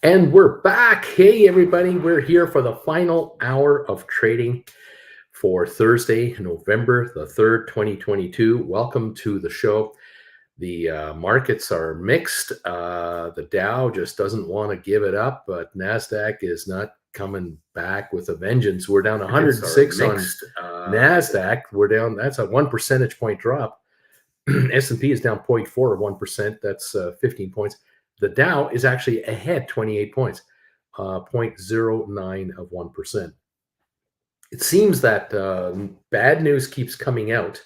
And we're back. Hey, everybody. We're here for the final hour of trading for Thursday, November the 3rd, 2022. Welcome to the show. The markets are mixed. The Dow just doesn't want to give it up, but NASDAQ is not coming back with a vengeance. We're down 106 on NASDAQ. We're down, that's a 1 percentage point drop. S&P is down 0.4 of 1%. That's 15 points. The Dow is actually ahead 28 points, 0.09 of 1%. It seems that bad news keeps coming out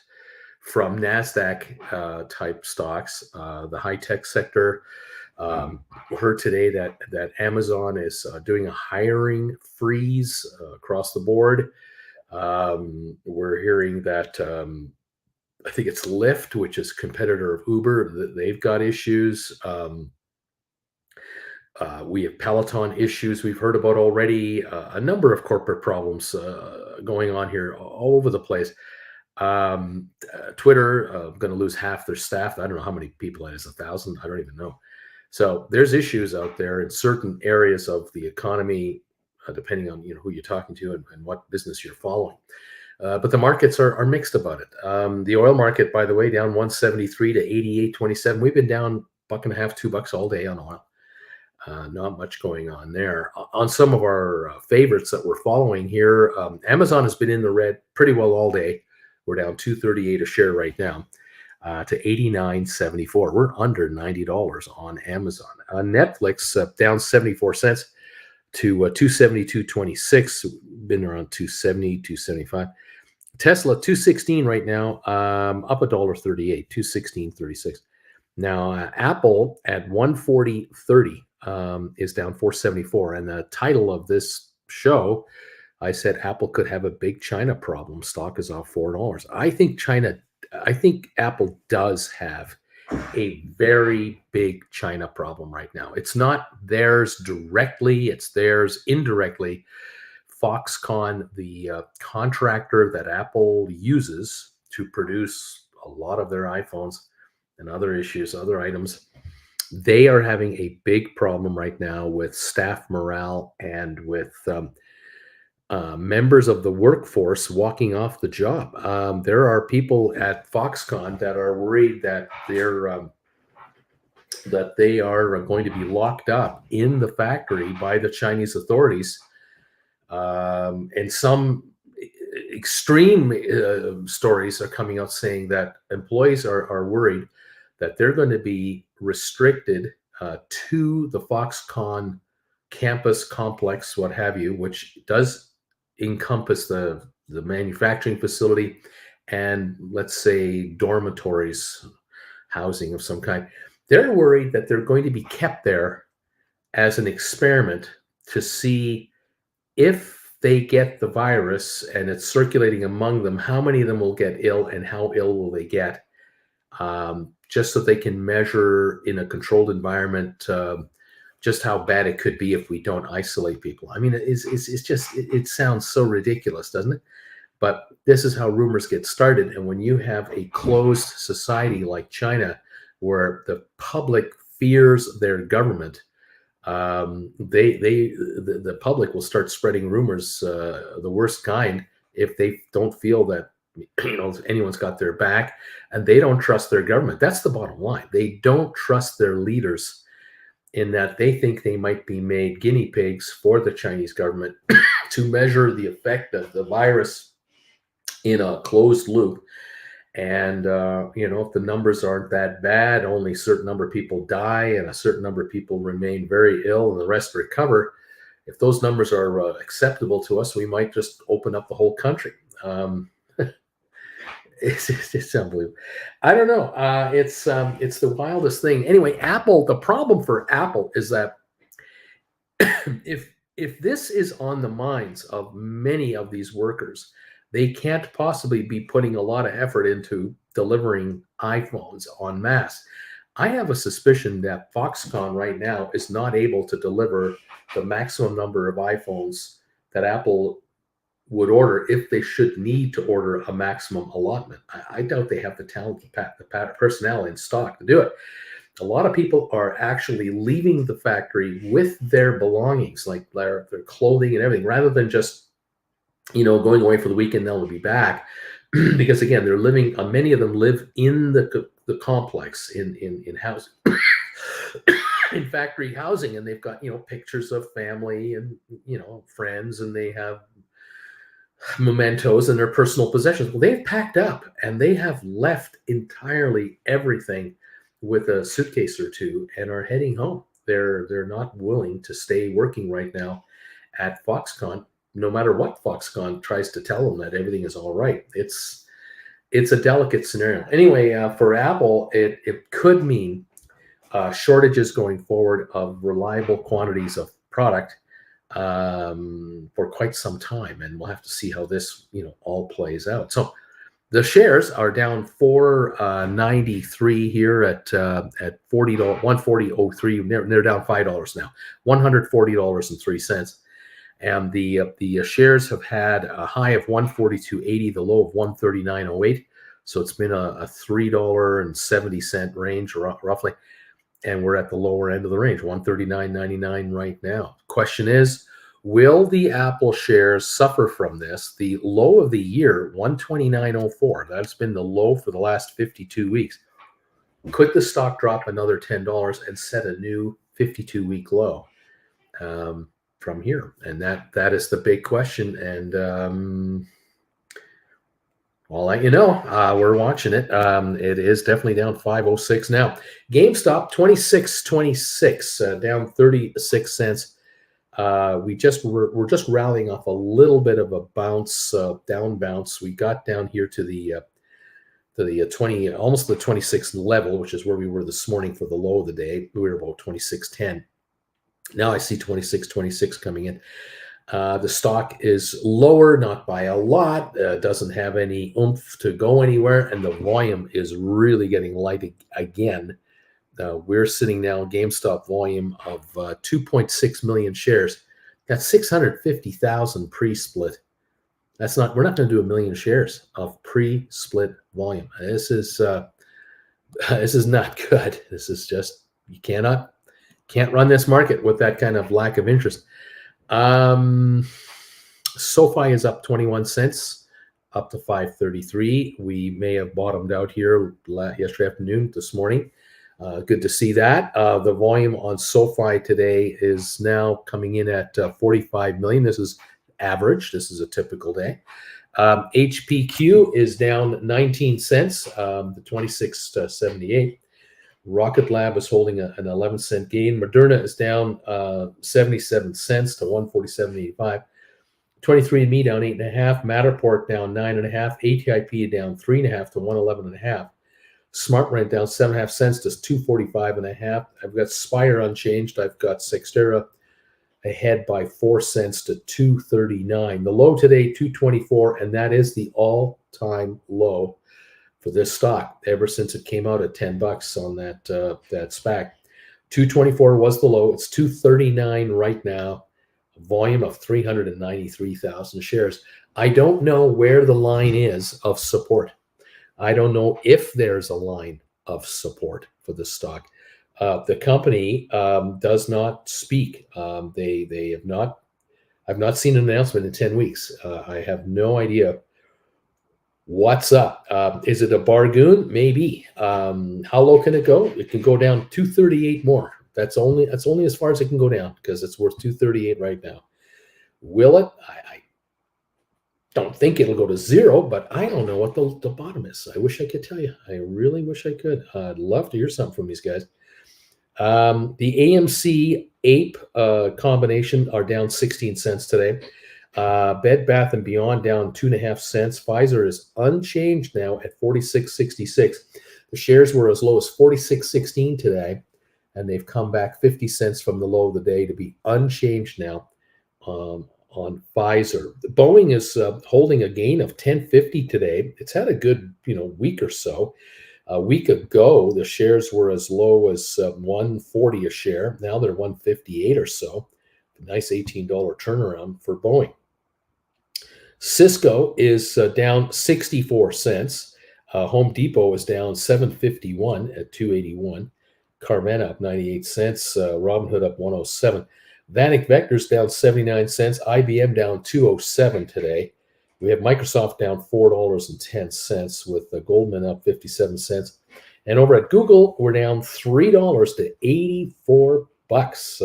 from NASDAQ type stocks. The high tech sector, we heard today that Amazon is doing a hiring freeze across the board. We're hearing that I think it's Lyft, which is a competitor of Uber, they've got issues. We have Peloton issues we've heard about already. A number of corporate problems going on here all over the place. Twitter going to lose half their staff. I don't know how many people that is, 1,000. I don't even know. So there's issues out there in certain areas of the economy, depending on who you're talking to and what business you're following. But the markets are mixed about it. The oil market, by the way, down 173 to 88.27. We've been down $1.50, $2 all day on oil. Not much going on there. On some of our favorites that we're following here, Amazon has been in the red pretty well all day. We're down $2.38 a share right now to $89.74. We're under $90 on Amazon. Netflix down 74 cents to $272.26. Been around $270, $275. Tesla $216 right now, up $1.38, $216.36. Now Apple at $140.30 is down $4.74. And the title of this show, I said Apple could have a big China problem. Stock is off $4. I think Apple does have a very big China problem right now. It's not theirs directly, it's theirs indirectly. Foxconn, the contractor that Apple uses to produce a lot of their iPhones and other items, they are having a big problem right now with staff morale and with members of the workforce walking off the job. There are people at Foxconn that are worried that they are going to be locked up in the factory by the Chinese authorities. And some extreme stories are coming out saying that employees are worried that they're going to be restricted to the Foxconn campus complex, what have you, which does encompass the manufacturing facility and, let's say, dormitories, housing of some kind. They're worried that they're going to be kept there as an experiment to see if they get the virus and it's circulating among them, how many of them will get ill and how ill will they get, just so they can measure in a controlled environment just how bad it could be if we don't isolate people. I mean, it sounds so ridiculous, doesn't it? But this is how rumors get started. And when you have a closed society like China, where the public fears their government, the public will start spreading rumors, the worst kind, if they don't feel that anyone's got their back, and they don't trust their government. That's the bottom line. They don't trust their leaders, in that they think they might be made guinea pigs for the Chinese government to measure the effect of the virus in a closed loop. And, if the numbers aren't that bad, only a certain number of people die and a certain number of people remain very ill and the rest recover. If those numbers are acceptable to us, we might just open up the whole country. It's unbelievable. I don't know. It's the wildest thing. Anyway, Apple, the problem for Apple is that if this is on the minds of many of these workers, they can't possibly be putting a lot of effort into delivering iPhones en masse. I have a suspicion that Foxconn right now is not able to deliver the maximum number of iPhones that Apple would order if they should need to order a maximum allotment. I doubt they have the talent, the personnel in stock to do it. A lot of people are actually leaving the factory with their belongings, like their clothing and everything, rather than just going away for the weekend. They'll be back because again, they're living. Many of them live in the complex in housing, in factory housing, and they've got pictures of family and friends, and they have mementos and their personal possessions. Well, they've packed up and they have left entirely everything with a suitcase or two and are heading home. They're not willing to stay working right now at Foxconn, no matter what Foxconn tries to tell them that everything is all right. It's a delicate scenario. Anyway, for Apple, it could mean shortages going forward of reliable quantities of product for quite some time, and we'll have to see how this all plays out. So the shares are down 4.93 here at $40 140.03. They're down $5 now, $140.03, and the shares have had a high of 142.80, the low of 139.08. So it's been a $3.70 range roughly. And we're at the lower end of the range, 139.99 right now. Question is, will the Apple shares suffer from this? The low of the year, 129.04, that's been the low for the last 52 weeks. Could the stock drop another $10 and set a new 52-week low from here? And that is the big question. And I'll let you know. We're watching it. It is definitely down 5.06 now. GameStop 26.26, down 36 cents. We're just rallying off a little bit of a bounce, down bounce. We got down here to the 20, almost the 26th level, which is where we were this morning for the low of the day. We were about 26.10. Now I see 26.26 coming in. The stock is lower, not by a lot, doesn't have any oomph to go anywhere, and the volume is really getting light again. We're sitting now GameStop volume of 2.6 million shares. That's 650,000 pre-split. We're not going to do 1 million shares of pre-split volume. This is not good. This is just, you can't run this market with that kind of lack of interest. SoFi is up 21 cents, up to 5.33. We may have bottomed out here yesterday afternoon, this morning. Good to see that. The volume on SoFi today is now coming in at 45 million. This is average. This is a typical day. HPQ is down 19 cents, to 26.78. Rocket Lab is holding an 11-cent gain. Moderna is down 77 cents to 147.85. 23andMe down 8.5. Matterport down 9.5. ATIP down 3.5 to 111.5. SmartRent down 7.5 cents to 245.5. I've got Spire unchanged. I've got Cyxtera ahead by 4 cents to 239. The low today, 224, and that is the all-time low for this stock ever since it came out at $10 on that SPAC. 224 was the low. It's 239 right now. A volume of 393,000 shares. I don't know where the line is of support. I don't know if there's a line of support for this stock. The company does not speak. They have not. I've not seen an announcement in 10 weeks. I have no idea what's up. Is it a bargain? Maybe. How low can it go? It can go down 238 more. That's only as far as it can go down because it's worth 238 right now. Will it? I don't think it'll go to zero, but I don't know what the bottom is. I wish I could tell you. I really wish I could. I'd love to hear something from these guys. The AMC Ape combination are down 16 cents today. Bed Bath & Beyond down 2.5 cents. Pfizer is unchanged now at 46.66. The shares were as low as 46.16 today, and they've come back 50 cents from the low of the day to be unchanged now on Pfizer. Boeing is holding a gain of 10.50 today. It's had a good week or so. A week ago, the shares were as low as 140 a share. Now they're 158 or so. A nice $18 turnaround for Boeing. Cisco is down 64 cents. Home Depot is down 7.51 at 281. Carvana up 98 cents. Robinhood up 107. Vanik Vectors down 79 cents. IBM down 207 today. We have Microsoft down $4.10 with Goldman up 57 cents. And over at Google, we're down $3 to 84 bucks.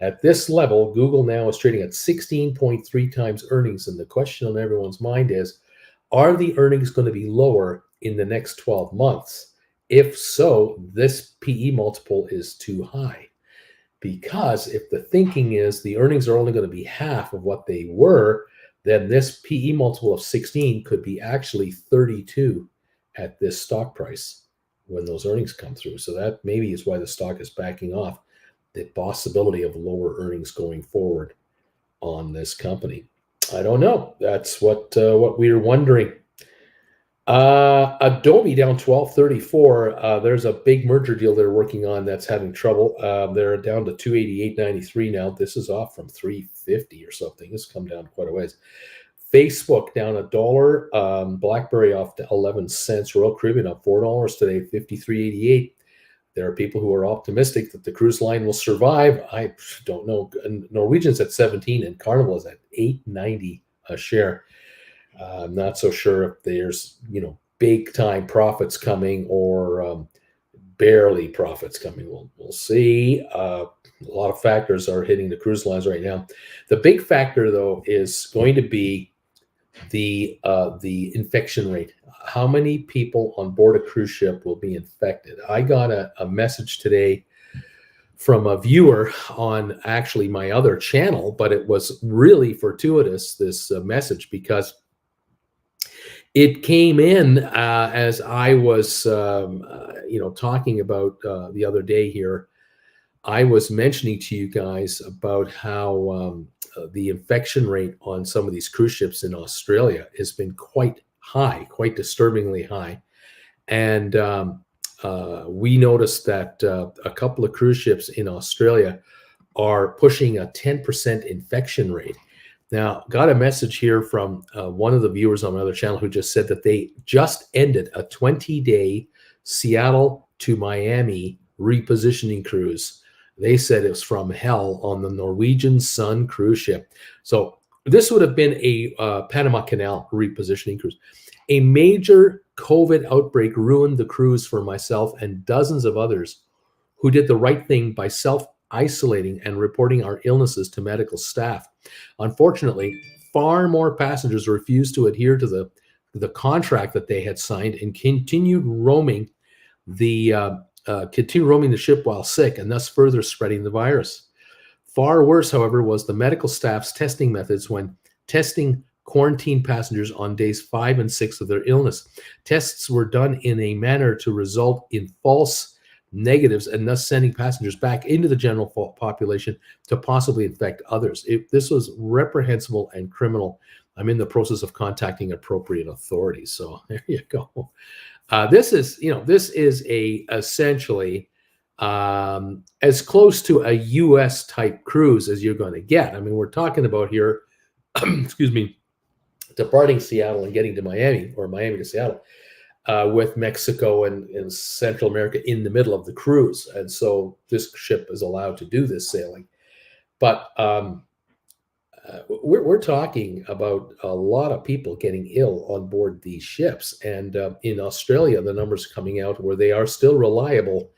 At this level, Google now is trading at 16.3 times earnings. And the question on everyone's mind is, are the earnings going to be lower in the next 12 months? If so, this PE multiple is too high. Because if the thinking is the earnings are only going to be half of what they were, then this PE multiple of 16 could be actually 32 at this stock price when those earnings come through. So that maybe is why the stock is backing off, the possibility of lower earnings going forward on this company. I don't know. That's what we're wondering. Adobe down 12.34. There's a big merger deal they're working on that's having trouble. They're down to 288.93 now. This is off from 350 or something. It's come down quite a ways. Facebook down $1. BlackBerry off to 11 cents. Royal Caribbean up $4 today, 53.88. There are people who are optimistic that the cruise line will survive. I don't know. Norwegian's at 17 and Carnival is at 8.90 a share. I'm not so sure if there's, big time profits coming or barely profits coming. We'll see. A lot of factors are hitting the cruise lines right now. The big factor, though, is going to be the infection rate. How many people on board a cruise ship will be infected? I got a message today from a viewer on actually my other channel, but it was really fortuitous, this message, because it came in as I was, talking about the other day here. I was mentioning to you guys about how the infection rate on some of these cruise ships in Australia has been quite high, quite disturbingly high. And we noticed that a couple of cruise ships in Australia are pushing a 10% infection rate. Now, got a message here from one of the viewers on another channel who just said that they just ended a 20-day Seattle to Miami repositioning cruise. They said it was from hell on the Norwegian Sun cruise ship. So this would have been a Panama Canal repositioning cruise. A major COVID outbreak ruined the cruise for myself and dozens of others who did the right thing by self-isolating and reporting our illnesses to medical staff. Unfortunately, far more passengers refused to adhere to the contract that they had signed and continued roaming the ship while sick, and thus further spreading the virus. Far worse, however, was the medical staff's testing methods when testing quarantine passengers on days 5 and 6 of their illness. Tests were done in a manner to result in false negatives and thus sending passengers back into the general population to possibly infect others. This was reprehensible and criminal. I'm in the process of contacting appropriate authorities. So there you go. This is essentially as close to a U.S. type cruise as you're going to get. I mean, we're talking about here, excuse me, departing Seattle and getting to Miami, or Miami to Seattle, with Mexico and Central America in the middle of the cruise. And so this ship is allowed to do this sailing. But we're talking about a lot of people getting ill on board these ships. And in Australia, the numbers coming out where they are still reliable,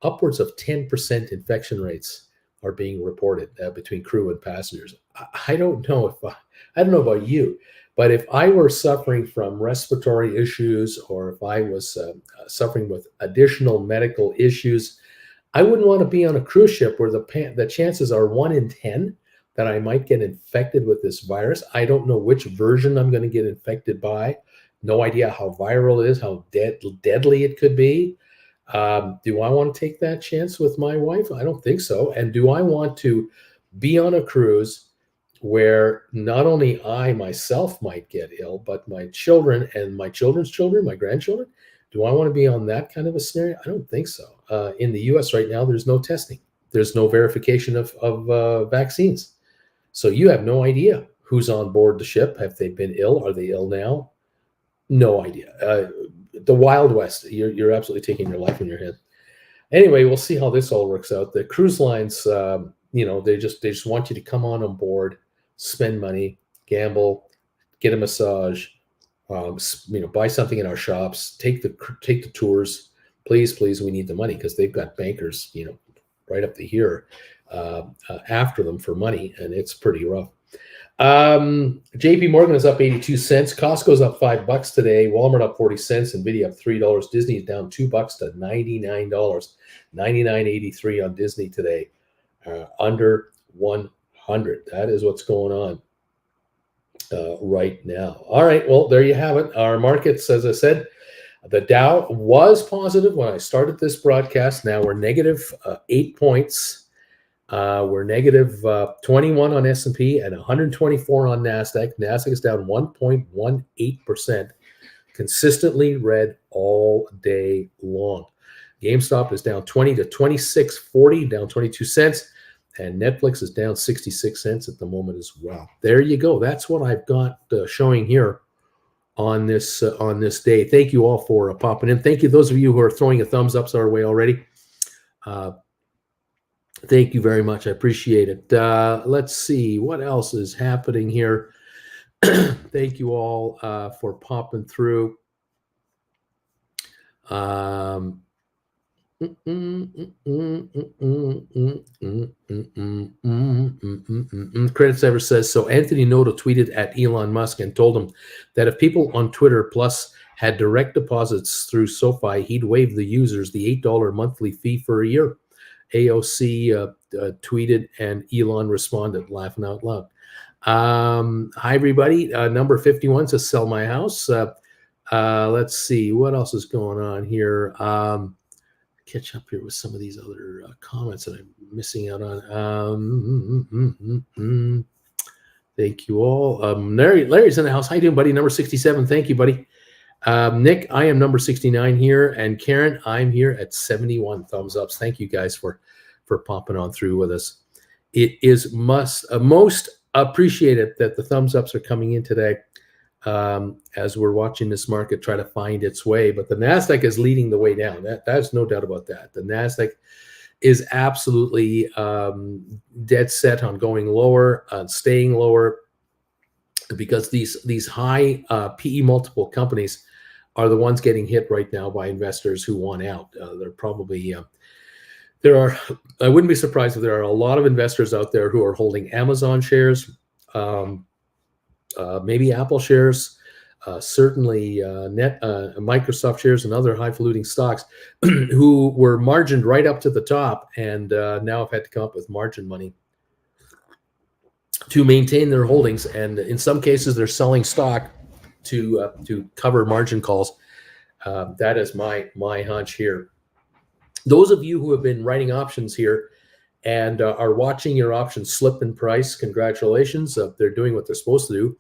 upwards of 10% infection rates are being reported between crew and passengers. I don't know about you, but if I were suffering from respiratory issues, or if I was suffering with additional medical issues, I wouldn't want to be on a cruise ship where the chances are 1 in 10 that I might get infected with this virus. I don't know which version I'm going to get infected by. No idea how viral it is, how deadly it could be. Do I want to take that chance with my wife? I don't think so. And do I want to be on a cruise where not only I myself might get ill, but my children and my children's children, my grandchildren? Do I want to be on that kind of a scenario? I don't think so. In the US right now, there's no testing. There's no verification of vaccines. So you have no idea who's on board the ship. Have they been ill? Are they ill now? No idea. The Wild West. You're absolutely taking your life in your hands. Anyway, we'll see how this all works out. The cruise lines, they just want you to come on board, spend money, gamble, get a massage, buy something in our shops, take the tours. Please, we need the money because they've got bankers, right up to here after them for money, and it's pretty rough. JP Morgan is up 82 cents. Costco's up $5 today. Walmart up 40 cents. Nvidia up $3. Disney is down $2 to $99. $99.83 on Disney today. Under 100. That is what's going on right now. All right. Well, there you have it. Our markets, as I said, the Dow was positive when I started this broadcast. Now we're negative 8 points. We're negative 21 on S&P and 124 on NASDAQ. NASDAQ is down 1.18%, consistently red all day long. GameStop is down 20 to 26.40, down 22 cents. And Netflix is down 66 cents at the moment as well. There you go. That's what I've got showing here on this day. Thank you all for popping in. Thank you those of you who are throwing a thumbs up our way already. Thank you very much. I appreciate it. Let's see what else is happening here. Thank you all for popping through. Credits Ever says, so Anthony Noto tweeted at Elon Musk and told him that if people on Twitter Plus had direct deposits through SoFi, he'd waive the users the $8 monthly fee for a year. AOC tweeted and Elon responded, laughing out loud. Hi, everybody. Number 51 says, sell my house. Let's see. What else is going on here? Catch up here with some of these other comments that I'm missing out on. Thank you all. Larry's in the house. How you doing, buddy? Number 67. Thank you, buddy. Nick, I am number 69 here, and Karen, I'm here at 71 thumbs ups. Thank you guys for popping on through with us. It is most appreciated that the thumbs ups are coming in today as we're watching this market try to find its way. But the NASDAQ is leading the way down. There's no doubt about that. The NASDAQ is absolutely dead set on going lower, on staying lower, because these high PE multiple companies are the ones getting hit right now by investors who want out. They're probably I wouldn't be surprised if there are a lot of investors out there who are holding Amazon shares, maybe Apple shares, certainly Microsoft shares and other highfalutin stocks who were margined right up to the top and now have had to come up with margin money to maintain their holdings, and in some cases they're selling stock to cover margin calls. That is my hunch here. Those of you who have been writing options here and are watching your options slip in price, congratulations. They're doing what they're supposed to do.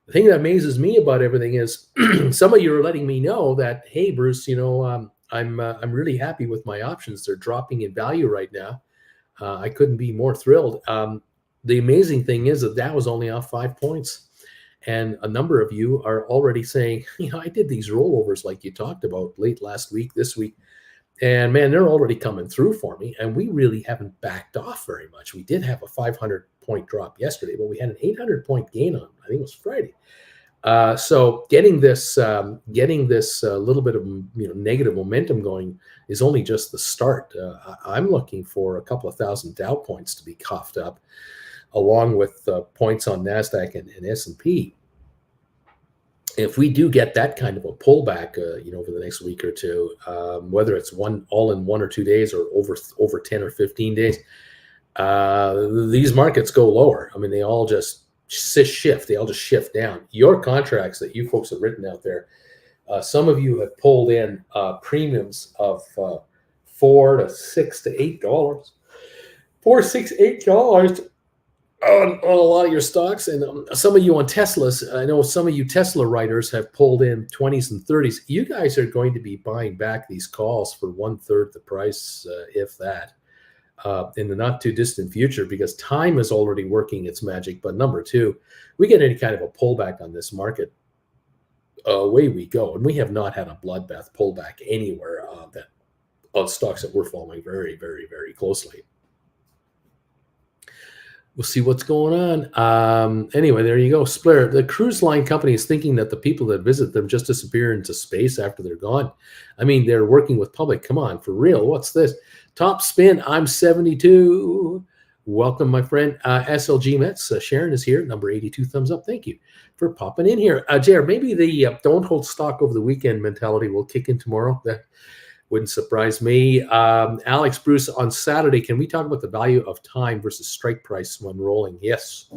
The thing that amazes me about everything is some of you are letting me know that, hey, Bruce, I'm really happy with my options. They're dropping in value right now. I couldn't be more thrilled. The amazing thing is that was only off 5 points. And a number of you are already saying, I did these rollovers like you talked about late last week, this week. And man, they're already coming through for me. And we really haven't backed off very much. We did have a 500-point drop yesterday, but we had an 800-point gain on, I think it was Friday. So getting this little bit of negative momentum going is only just the start. I'm looking for a couple of thousand Dow points to be coughed up, along with points on NASDAQ and S&P. If we do get that kind of a pullback, over the next week or two, whether it's all in 1 or 2 days or over 10 or 15 days, these markets go lower. I mean, they all just shift. They all just shift down. Your contracts that you folks have written out there, some of you have pulled in premiums of $4 to $6 to $8, $4, $6, $8 on a lot of your stocks, and some of you on Teslas. I know some of you Tesla writers have pulled in 20s and 30s. You guys are going to be buying back these calls for 1/3 the price, if that, in the not too distant future, because time is already working its magic. But number two, we get any kind of a pullback on this market, away we go. And we have not had a bloodbath pullback anywhere that stocks that we're following very, very, very closely. We'll see what's going on. Anyway, there you go. Splair, the cruise line company is thinking that the people that visit them just disappear into space after they're gone. I mean, they're working with public. Come on, for real. What's this? Top spin. I'm 72. Welcome, my friend. SLG Mets. Sharon is here. Number 82. Thumbs up. Thank you for popping in here. JR, maybe the don't hold stock over the weekend mentality will kick in tomorrow. That wouldn't surprise me. Alex Bruce, on Saturday, can we talk about the value of time versus strike price when rolling? Yes,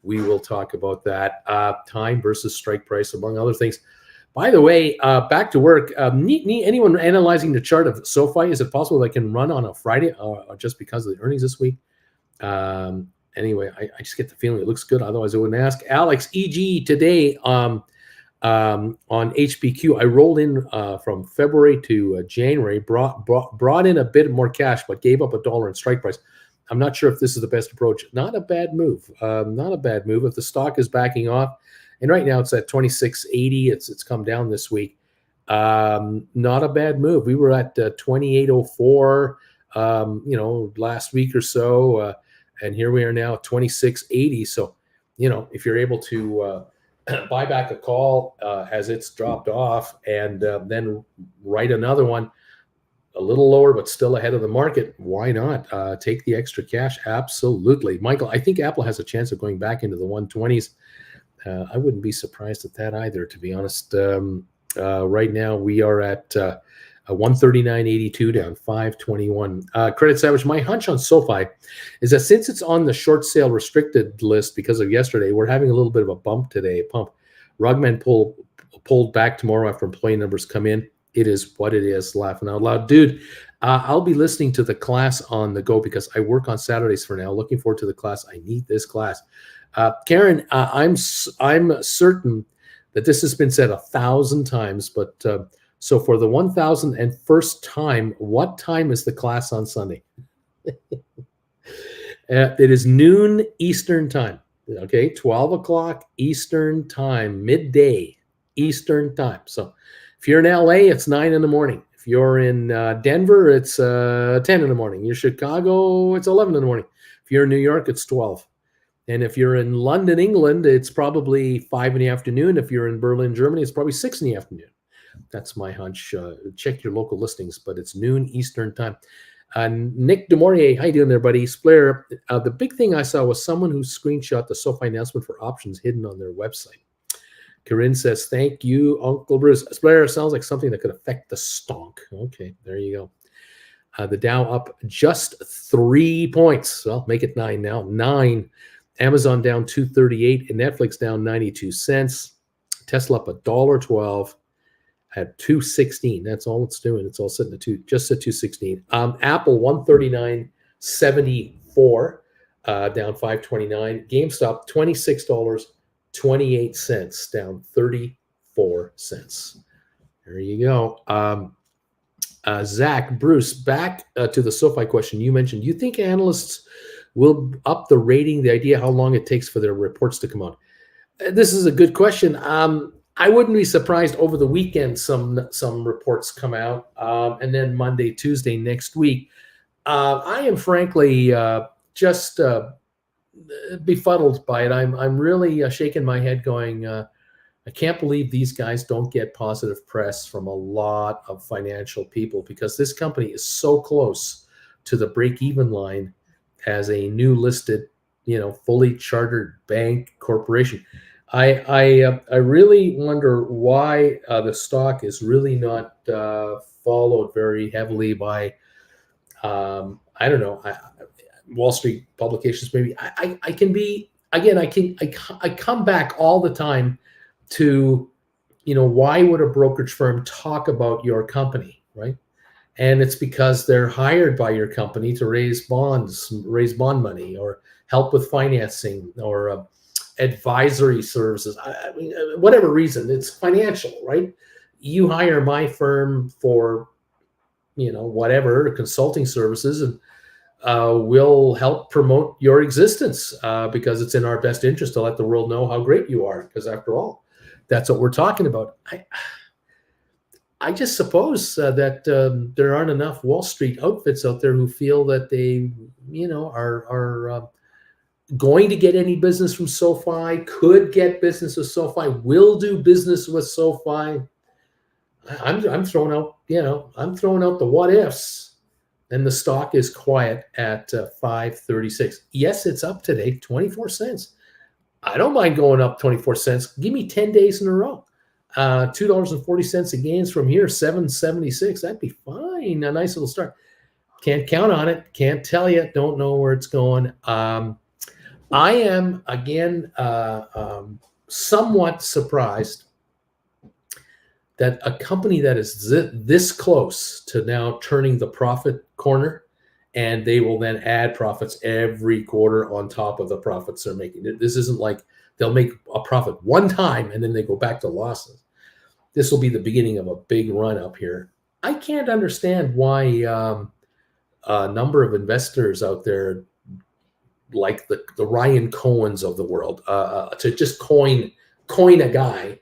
we will talk about that. Time versus strike price, among other things. By the way, back to work. Anyone analyzing the chart of SoFi, is it possible they can run on a Friday just because of the earnings this week? Anyway, I just get the feeling it looks good. Otherwise, I wouldn't ask. Alex, EG, today on HPQ, I rolled in from February to January, brought in a bit more cash, but gave up $1 in strike price. I'm not sure if this is the best approach. Not a bad move. Not a bad move. If the stock is backing off, and right now it's at 26.80. It's come down this week. Not a bad move. We were at 28.04, last week or so, and here we are now at 26.80. So, if you're able to buy back a call as it's dropped off, and then write another one a little lower but still ahead of the market, why not take the extra cash? Absolutely. Michael, I think Apple has a chance of going back into the 120s. I wouldn't be surprised at that either, to be honest. Right now we are at 139.82, down 521. Credit Savage, my hunch on SoFi is that since it's on the short sale restricted list because of yesterday, we're having a little bit of a bump today, Rugman pulled back tomorrow after employee numbers come in. It is what it is, laughing out loud. Dude, I'll be listening to the class on the go because I work on Saturdays for now. Looking forward to the class. I need this class. Karen, I'm certain that this has been said 1,000 times, but so for the 1,001st time, what time is the class on Sunday? It is noon Eastern time. Okay, 12 o'clock Eastern time, midday Eastern time. So if you're in LA, it's 9 in the morning. If you're in Denver, it's 10 in the morning. You're Chicago, it's 11 in the morning. If you're in New York, it's 12. And if you're in London, England, it's probably 5 in the afternoon. If you're in Berlin, Germany, it's probably 6 in the afternoon. That's my hunch. Check your local listings, but it's noon Eastern time. Nick Demorier, how you doing there, buddy? Splair, the big thing I saw was someone who screenshot the SoFi announcement for options hidden on their website. Corinne says, thank you, Uncle Bruce. Splair, sounds like something that could affect the stonk. Okay, there you go. The Dow up just 3 points. Well, make it 9 now. 9. Amazon down 238 and Netflix down 92 cents. Tesla up $1.12 at 216. That's all it's doing. It's all sitting at just at 216. Apple 139.74, down 529. GameStop $26.28, down 34 cents. There you go. Zach, Bruce, back to the SoFi question you mentioned. You think analysts will up the rating, the idea how long it takes for their reports to come out? This is a good question. I wouldn't be surprised over the weekend some reports come out, and then Monday, Tuesday next week. I am frankly just befuddled by it. I'm really shaking my head going, I can't believe these guys don't get positive press from a lot of financial people, because this company is so close to the break-even line as a new listed, fully chartered bank corporation. I really wonder why the stock is really not followed very heavily by, I don't know, Wall Street publications. Maybe I can be, again, I come back all the time to, why would a brokerage firm talk about your company, right? And it's because they're hired by your company to raise bond money, or help with financing, or advisory services. I mean, whatever reason, it's financial, right? You hire my firm for, whatever consulting services, and we'll help promote your existence because it's in our best interest to let the world know how great you are. Because after all, that's what we're talking about. I just suppose that there aren't enough Wall Street outfits out there who feel that they, are going to get any business from SoFi, could get business with SoFi, will do business with SoFi. I'm throwing out, I'm throwing out the what ifs, and the stock is quiet at 536. Yes, it's up today, 24 cents. I don't mind going up 24 cents. Give me 10 days in a row. $2.40 of gains from here, 776. That'd be fine. A nice little start. Can't count on it. Can't tell you. Don't know where it's going. I am, again, somewhat surprised that a company that is this close to now turning the profit corner, and they will then add profits every quarter on top of the profits they're making. This isn't like they'll make a profit one time and then they go back to losses. This will be the beginning of a big run up here. I can't understand why a number of investors out there, like the Ryan Cohens of the world, to just coin a guy.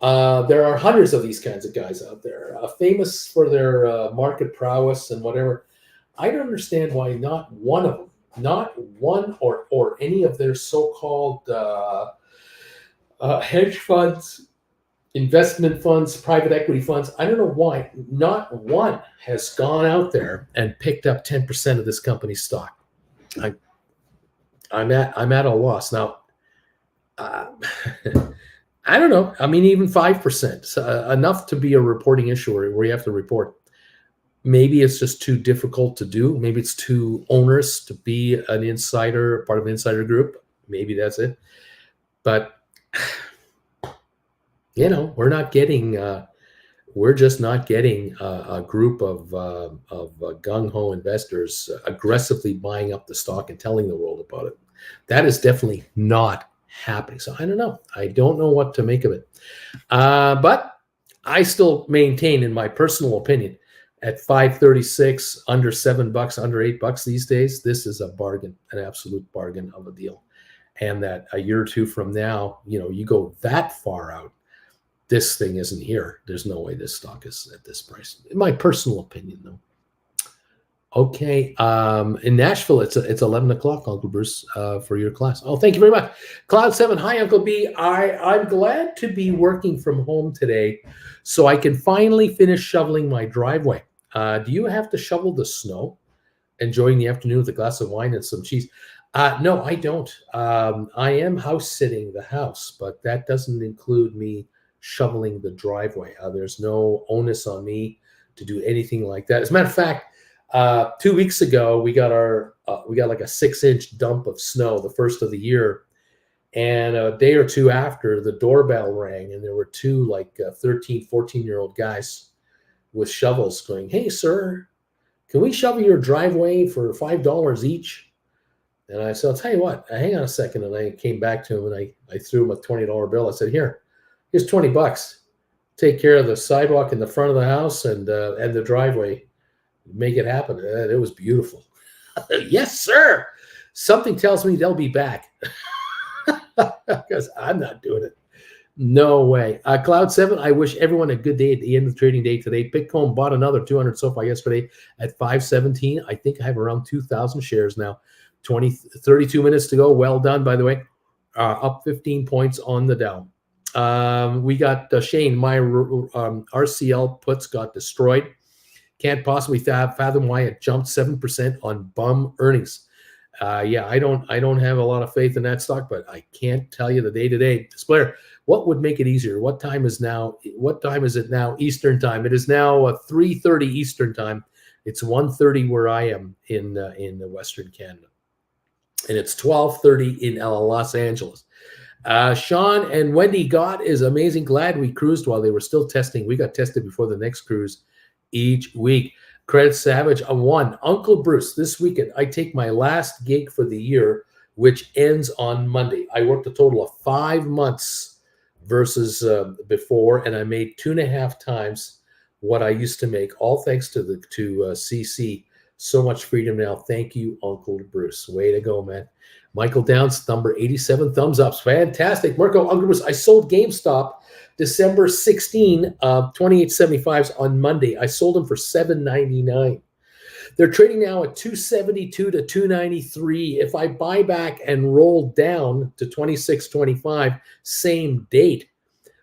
There are hundreds of these kinds of guys out there, famous for their market prowess and whatever. I don't understand why not one of them, not one or any of their so-called hedge funds, investment funds, private equity funds. I don't know why not one has gone out there and picked up 10% of this company's stock. I'm at a loss now. I don't know. I mean, even 5%, enough to be a reporting issue where you have to report. Maybe it's just too difficult to do. Maybe it's too onerous to be an insider, part of an insider group. Maybe that's it. But, we're not getting, we're just not getting a group of gung-ho investors aggressively buying up the stock and telling the world about it. That is definitely not happening. So I don't know. I don't know what to make of it. But I still maintain, in my personal opinion, at 536, under $7, under $8 these days, this is a bargain, an absolute bargain of a deal. And that a year or two from now, you go that far out, this thing isn't here. There's no way this stock is at this price. In my personal opinion, though. Okay. In Nashville, it's 11 o'clock, Uncle Bruce, for your class. Oh, thank you very much. Cloud 7, hi, Uncle B. I'm glad to be working from home today so I can finally finish shoveling my driveway. Do you have to shovel the snow? Enjoying the afternoon with a glass of wine and some cheese. No, I don't. I am house sitting the house, but that doesn't include me shoveling the driveway. There's no onus on me to do anything like that. As a matter of fact, 2 weeks ago, we got like a 6-inch dump of snow, the first of the year. And a day or two after, the doorbell rang, and there were two like 13, 14-year-old guys with shovels going, "Hey, sir, can we shovel your driveway for $5 each?" And I said, "I'll tell you what, hang on a second." And I came back to him and I threw him a $20 bill. I said, here's $20. Take care of the sidewalk in the front of the house and the driveway. Make it happen. It was beautiful. Yes, sir. Something tells me they'll be back because I'm not doing it. No way. Cloud 7, I wish everyone a good day at the end of the trading day today. Bitcoin bought another 200 so far yesterday at 517. I think I have around 2,000 shares now. 32 minutes to go. Well done, by the way. Up 15 points on the Dow. We got Shane, my RCL puts got destroyed. Can't possibly fathom why it jumped 7% on bum earnings. I don't have a lot of faith in that stock, but I can't tell you the day to day. Blair, what would make it easier? What time is it now? Eastern time. It is now 3:30 Eastern time. It's 1:30 where I am in the Western Canada, and it's 12:30 in Los Angeles. Sean and Wendy, God is amazing. Glad we cruised while they were still testing. We got tested before the next cruise each week. Credit Savage, a 1. Uncle Bruce, this weekend, I take my last gig for the year, which ends on Monday. I worked a total of 5 months versus before, and I made 2.5 times what I used to make, all thanks to CC So much freedom now. Thank you, Uncle Bruce. Way to go, man. Michael Downs, number 87, thumbs up. Fantastic. Marco, Uncle Bruce, I sold GameStop December 16, 28.75s on Monday. I sold them for $7.99. They're trading now at 272 to 293. If I buy back and roll down to 26.25, same date,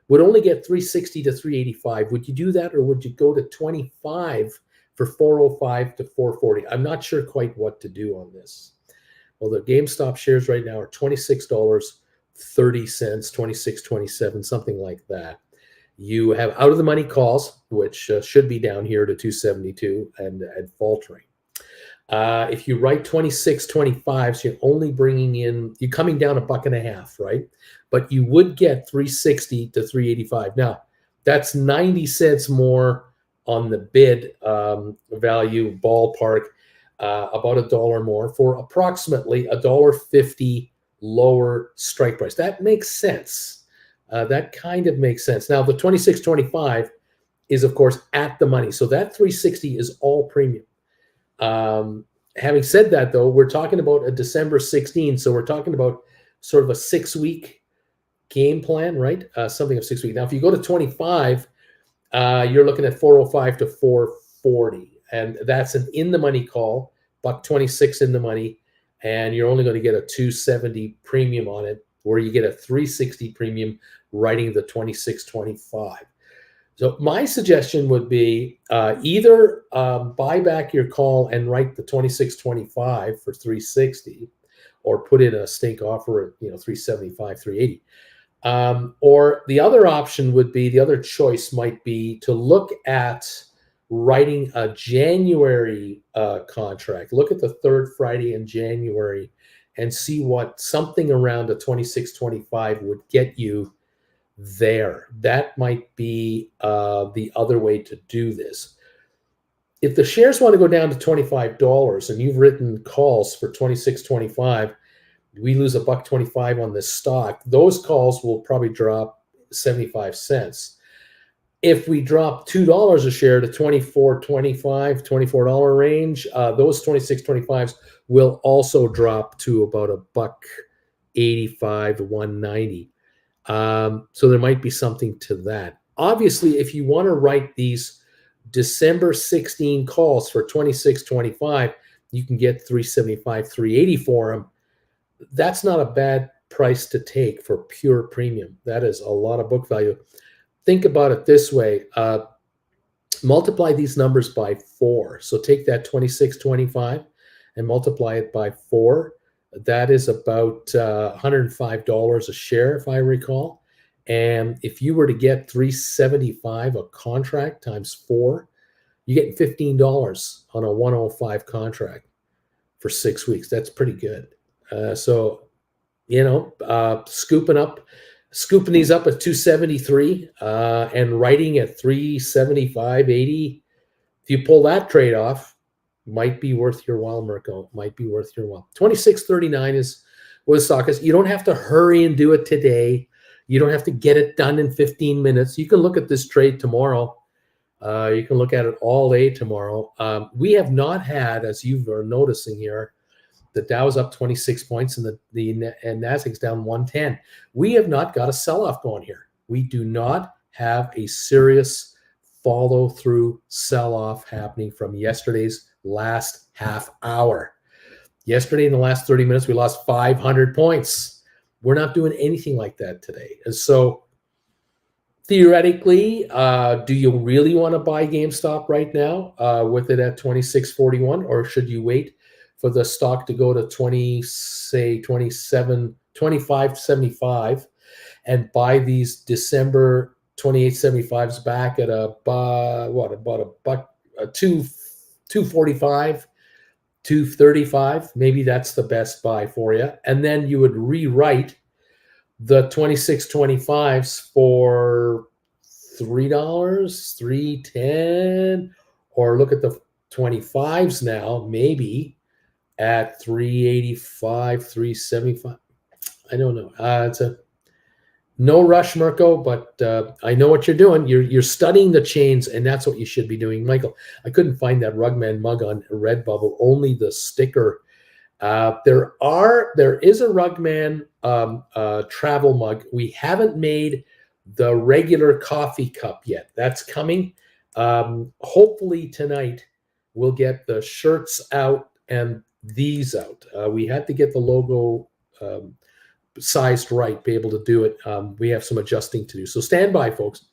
would only get 360 to 385. Would you do that, or would you go to 25 for 405 to 440? I'm not sure quite what to do on this. Well, the GameStop shares right now are $26.30, 26.27, something like that. You have out of the money calls, which should be down here to 272 and faltering. If you write 26.25s, you're only bringing in, you're coming down $1.50, right? But you would get 360 to 385. Now, that's 90 cents more on the bid value ballpark, about $1 more for approximately $1.50 lower strike price. That makes sense. That kind of makes sense. Now, the 26.25 is, of course, at the money. So that 360 is all premium. Having said that, though, we're talking about a December 16. So we're talking about sort of a 6-week game plan, right? Something of 6 weeks. Now, if you go to 25, you're looking at 405 to 440. And that's an in-the-money call, $1.26 in the money. And you're only going to get a 270 premium on it, where you get a 360 premium writing the 26.25. So my suggestion would be either buy back your call and write the 26.25 for 360, or put in a stake offer at 375, 380. Or the other option would be, the other choice might be to look at writing a January contract. Look at the third Friday in January and see what something around a 26.25 would get you there. That might be the other way to do this. If the shares want to go down to $25 and you've written calls for 26.25, we lose $1.25 on this stock. Those calls will probably drop 75 cents. If we drop $2 a share to $24.25, $24 range, those 26.25s will also drop to about $1.85 to $1.90. So there might be something to that. Obviously, if you want to write these December 16 calls for 26.25, you can get 375, 380 for them. That's not a bad price to take for pure premium. That is a lot of book value. Think about it this way. Multiply these numbers by 4. So take that 26.25 and multiply it by 4. That is about $105 a share, if I recall. And if you were to get 375 a contract times 4, you're getting $15 on a 105 contract for 6 weeks. That's pretty good. Scooping these up at 273 and writing at 375.80. If you pull that trade off, might be worth your while, Mirko. Might be worth your while. 26.39 is what the stock is. You don't have to hurry and do it today. You don't have to get it done in 15 minutes. You can look at this trade tomorrow. You can look at it all day tomorrow. We have not had, as you are noticing here, the Dow's up 26 points and the Nasdaq's down 110. We have not got a sell-off going here. We do not have a serious follow-through sell-off happening from yesterday's last half hour. Yesterday, in the last 30 minutes, we lost 500 points. We're not doing anything like that today. And so theoretically, do you really want to buy GameStop right now with it at 26.41, or should you wait for the stock to go to 25.75 and buy these December 28.75s back at $2.45, $2.35? Maybe that's the best buy for you. And then you would rewrite the 26.25s for $3, $3.10, or look at the 25s now, maybe at 385, 375. I don't know. No rush, Mirko, but I know what you're doing. You're studying the chains, and that's what you should be doing. Michael, I couldn't find that Rugman mug on Redbubble, only the sticker. There is a Rugman travel mug. We haven't made the regular coffee cup yet. That's coming. Hopefully tonight we'll get the shirts out and these out. We had to get the logo sized right, be able to do it. We have some adjusting to do. So stand by, folks.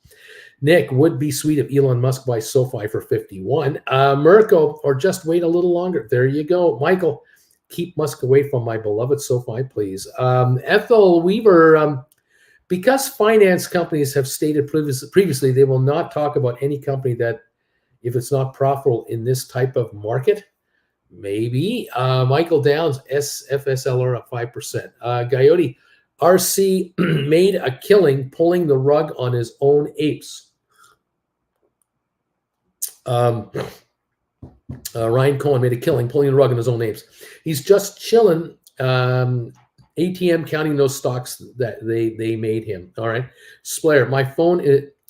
Nick, would be sweet if Elon Musk buys SoFi for 51. Mirko, or just wait a little longer. There you go. Michael, keep Musk away from my beloved SoFi, please. Ethel Weaver, because finance companies have stated previously they will not talk about any company that, if it's not profitable in this type of market, maybe. Michael Downs, SFSLR at 5%. Coyote, RC made a killing pulling the rug on his own apes. Ryan Cohen made a killing pulling the rug on his own apes. He's just chilling, ATM counting those stocks that they made him. All right. Splair, my phone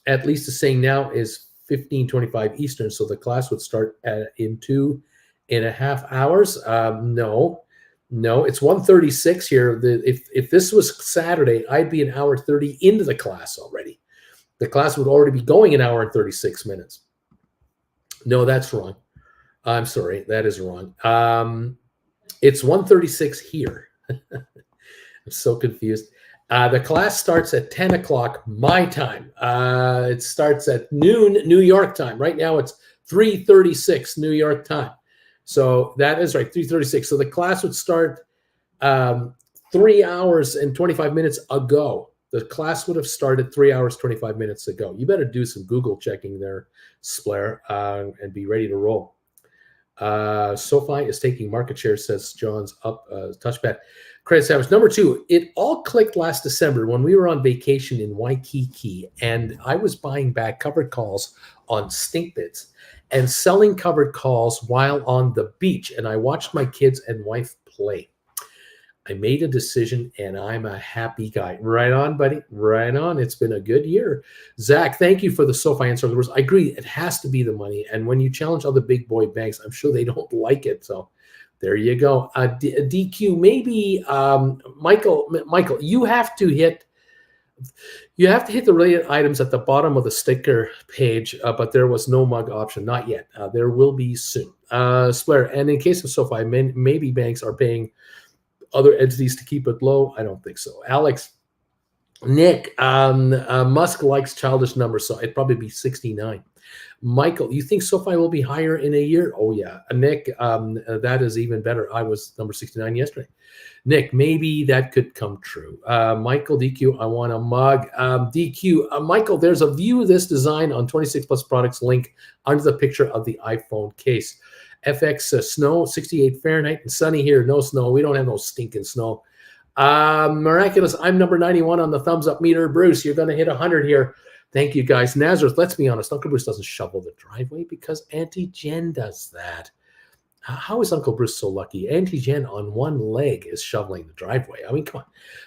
at least is saying now is 15:25 Eastern, so the class would start in 2.5 hours. No, it's 1:36 here. If this was Saturday, I'd be an hour 30 into the class already. The class would already be going an hour and 36 minutes. No, that's wrong. I'm sorry, that is wrong. It's 1:36 here. I'm so confused. The class starts at 10 o'clock my time. It starts at noon New York time. Right now it's 3:36 New York time. So that is right, 3:36. So the class would start 3 hours and 25 minutes ago. The class would have started 3 hours, 25 minutes ago. You better do some Google checking there, Splair, and be ready to roll. SoFi is taking market share, says John's up touchpad. Credit Savage. Number 2, it all clicked last December when we were on vacation in Waikiki, and I was buying back covered calls on StinkBits and selling covered calls while on the beach, and I watched my kids and wife play. I made a decision, and I'm a happy guy. Right on, buddy. Right on. It's been a good year. Zach, thank you for the SoFi answer. I agree. It has to be the money. And when you challenge other big boy banks, I'm sure they don't like it. So there you go. DQ, maybe Michael, you have to hit the related items at the bottom of the sticker page, but there was no mug option. Not yet. There will be soon. Splair, and in case of SoFi, maybe banks are paying other entities to keep it low. I don't think so. Alex, Nick, Musk likes childish numbers, so it'd probably be 69. Michael, you think SoFi will be higher in a year? Oh yeah. Nick, that is even better. I was number 69 yesterday. Nick, maybe that could come true. Michael, DQ, I want a mug. DQ, Michael, there's a view of this design on 26 Plus Products link under the picture of the iPhone case. FX snow, 68 Fahrenheit, and sunny here. No snow. We don't have no stinking snow. Miraculous. I'm number 91 on the thumbs up meter. Bruce, you're going to hit 100 here. Thank you, guys. Nazareth, let's be honest. Uncle Bruce doesn't shovel the driveway because Auntie Jen does that. How is Uncle Bruce so lucky? Auntie Jen on one leg is shoveling the driveway. I mean, come on.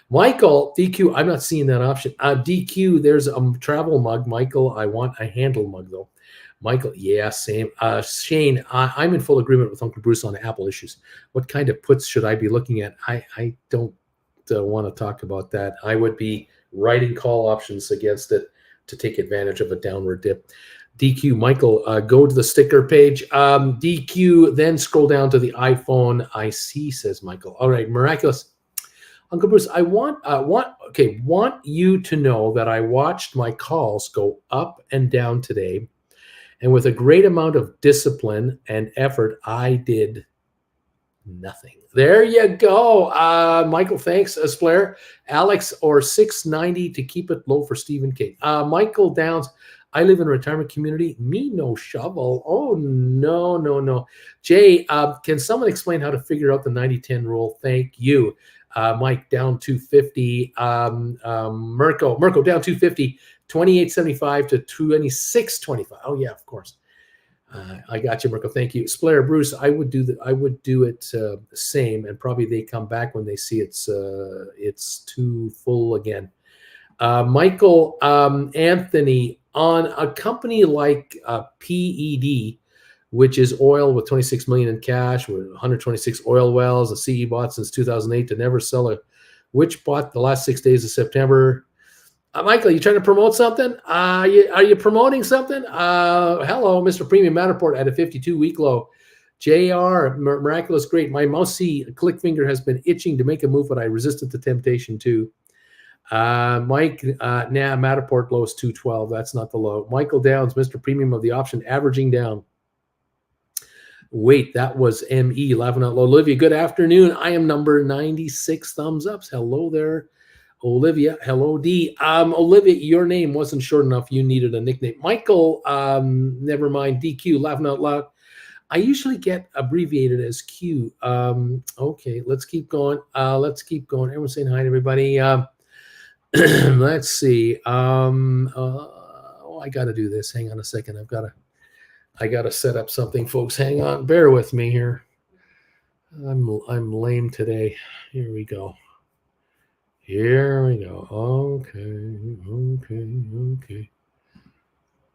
Michael, DQ, I'm not seeing that option. DQ, there's a travel mug. Michael, I want a handle mug, though. Michael, yeah, same. Shane, I'm in full agreement with Uncle Bruce on Apple issues. What kind of puts should I be looking at? I don't want to talk about that. I would be writing call options against it to take advantage of a downward dip. DQ, Michael, go to the sticker page. DQ, then scroll down to the iPhone IC, says Michael. All right, miraculous. Uncle Bruce, I want you to know that I watched my calls go up and down today. And with a great amount of discipline and effort, I did nothing. There you go. Michael, thanks, Splair. Alex, or 690 to keep it low for Stephen King. Michael Downs, I live in a retirement community. Me, no shovel. Oh, no. Jay, can someone explain how to figure out the 90-10 rule? Thank you. Mike, down 250. Mirko, down 250. 28.75 to 26.25. Oh yeah, of course. I got you, Mirko. Thank you, Splair. Bruce, I would do it the same, and probably they come back when they see it's too full again. Michael Anthony, on a company like PED, which is oil with 26 million in cash, with 126 oil wells, the CE bought since 2008 to never sell a, which bought the last 6 days of September. Michael, you trying to promote something? Are you promoting something? Hello, Mr. Premium Matterport at a 52-week low. JR, miraculous great. My mousy click finger has been itching to make a move, but I resisted the temptation to. Mike, Matterport low is 212. That's not the low. Michael Downs, Mr. Premium of the option, averaging down. Wait, that was ME, laughing out loud. Olivia, good afternoon. I am number 96 thumbs ups. Hello there, Olivia. Hello, D. Olivia, your name wasn't short enough. You needed a nickname. Michael, never mind. DQ, laughing out loud. I usually get abbreviated as Q. Okay, let's keep going. Everyone's saying hi to everybody. Let's see. I got to do this. Hang on a second. I got to set up something, folks. Hang on. Bear with me here. I'm lame today. Here we go. Okay.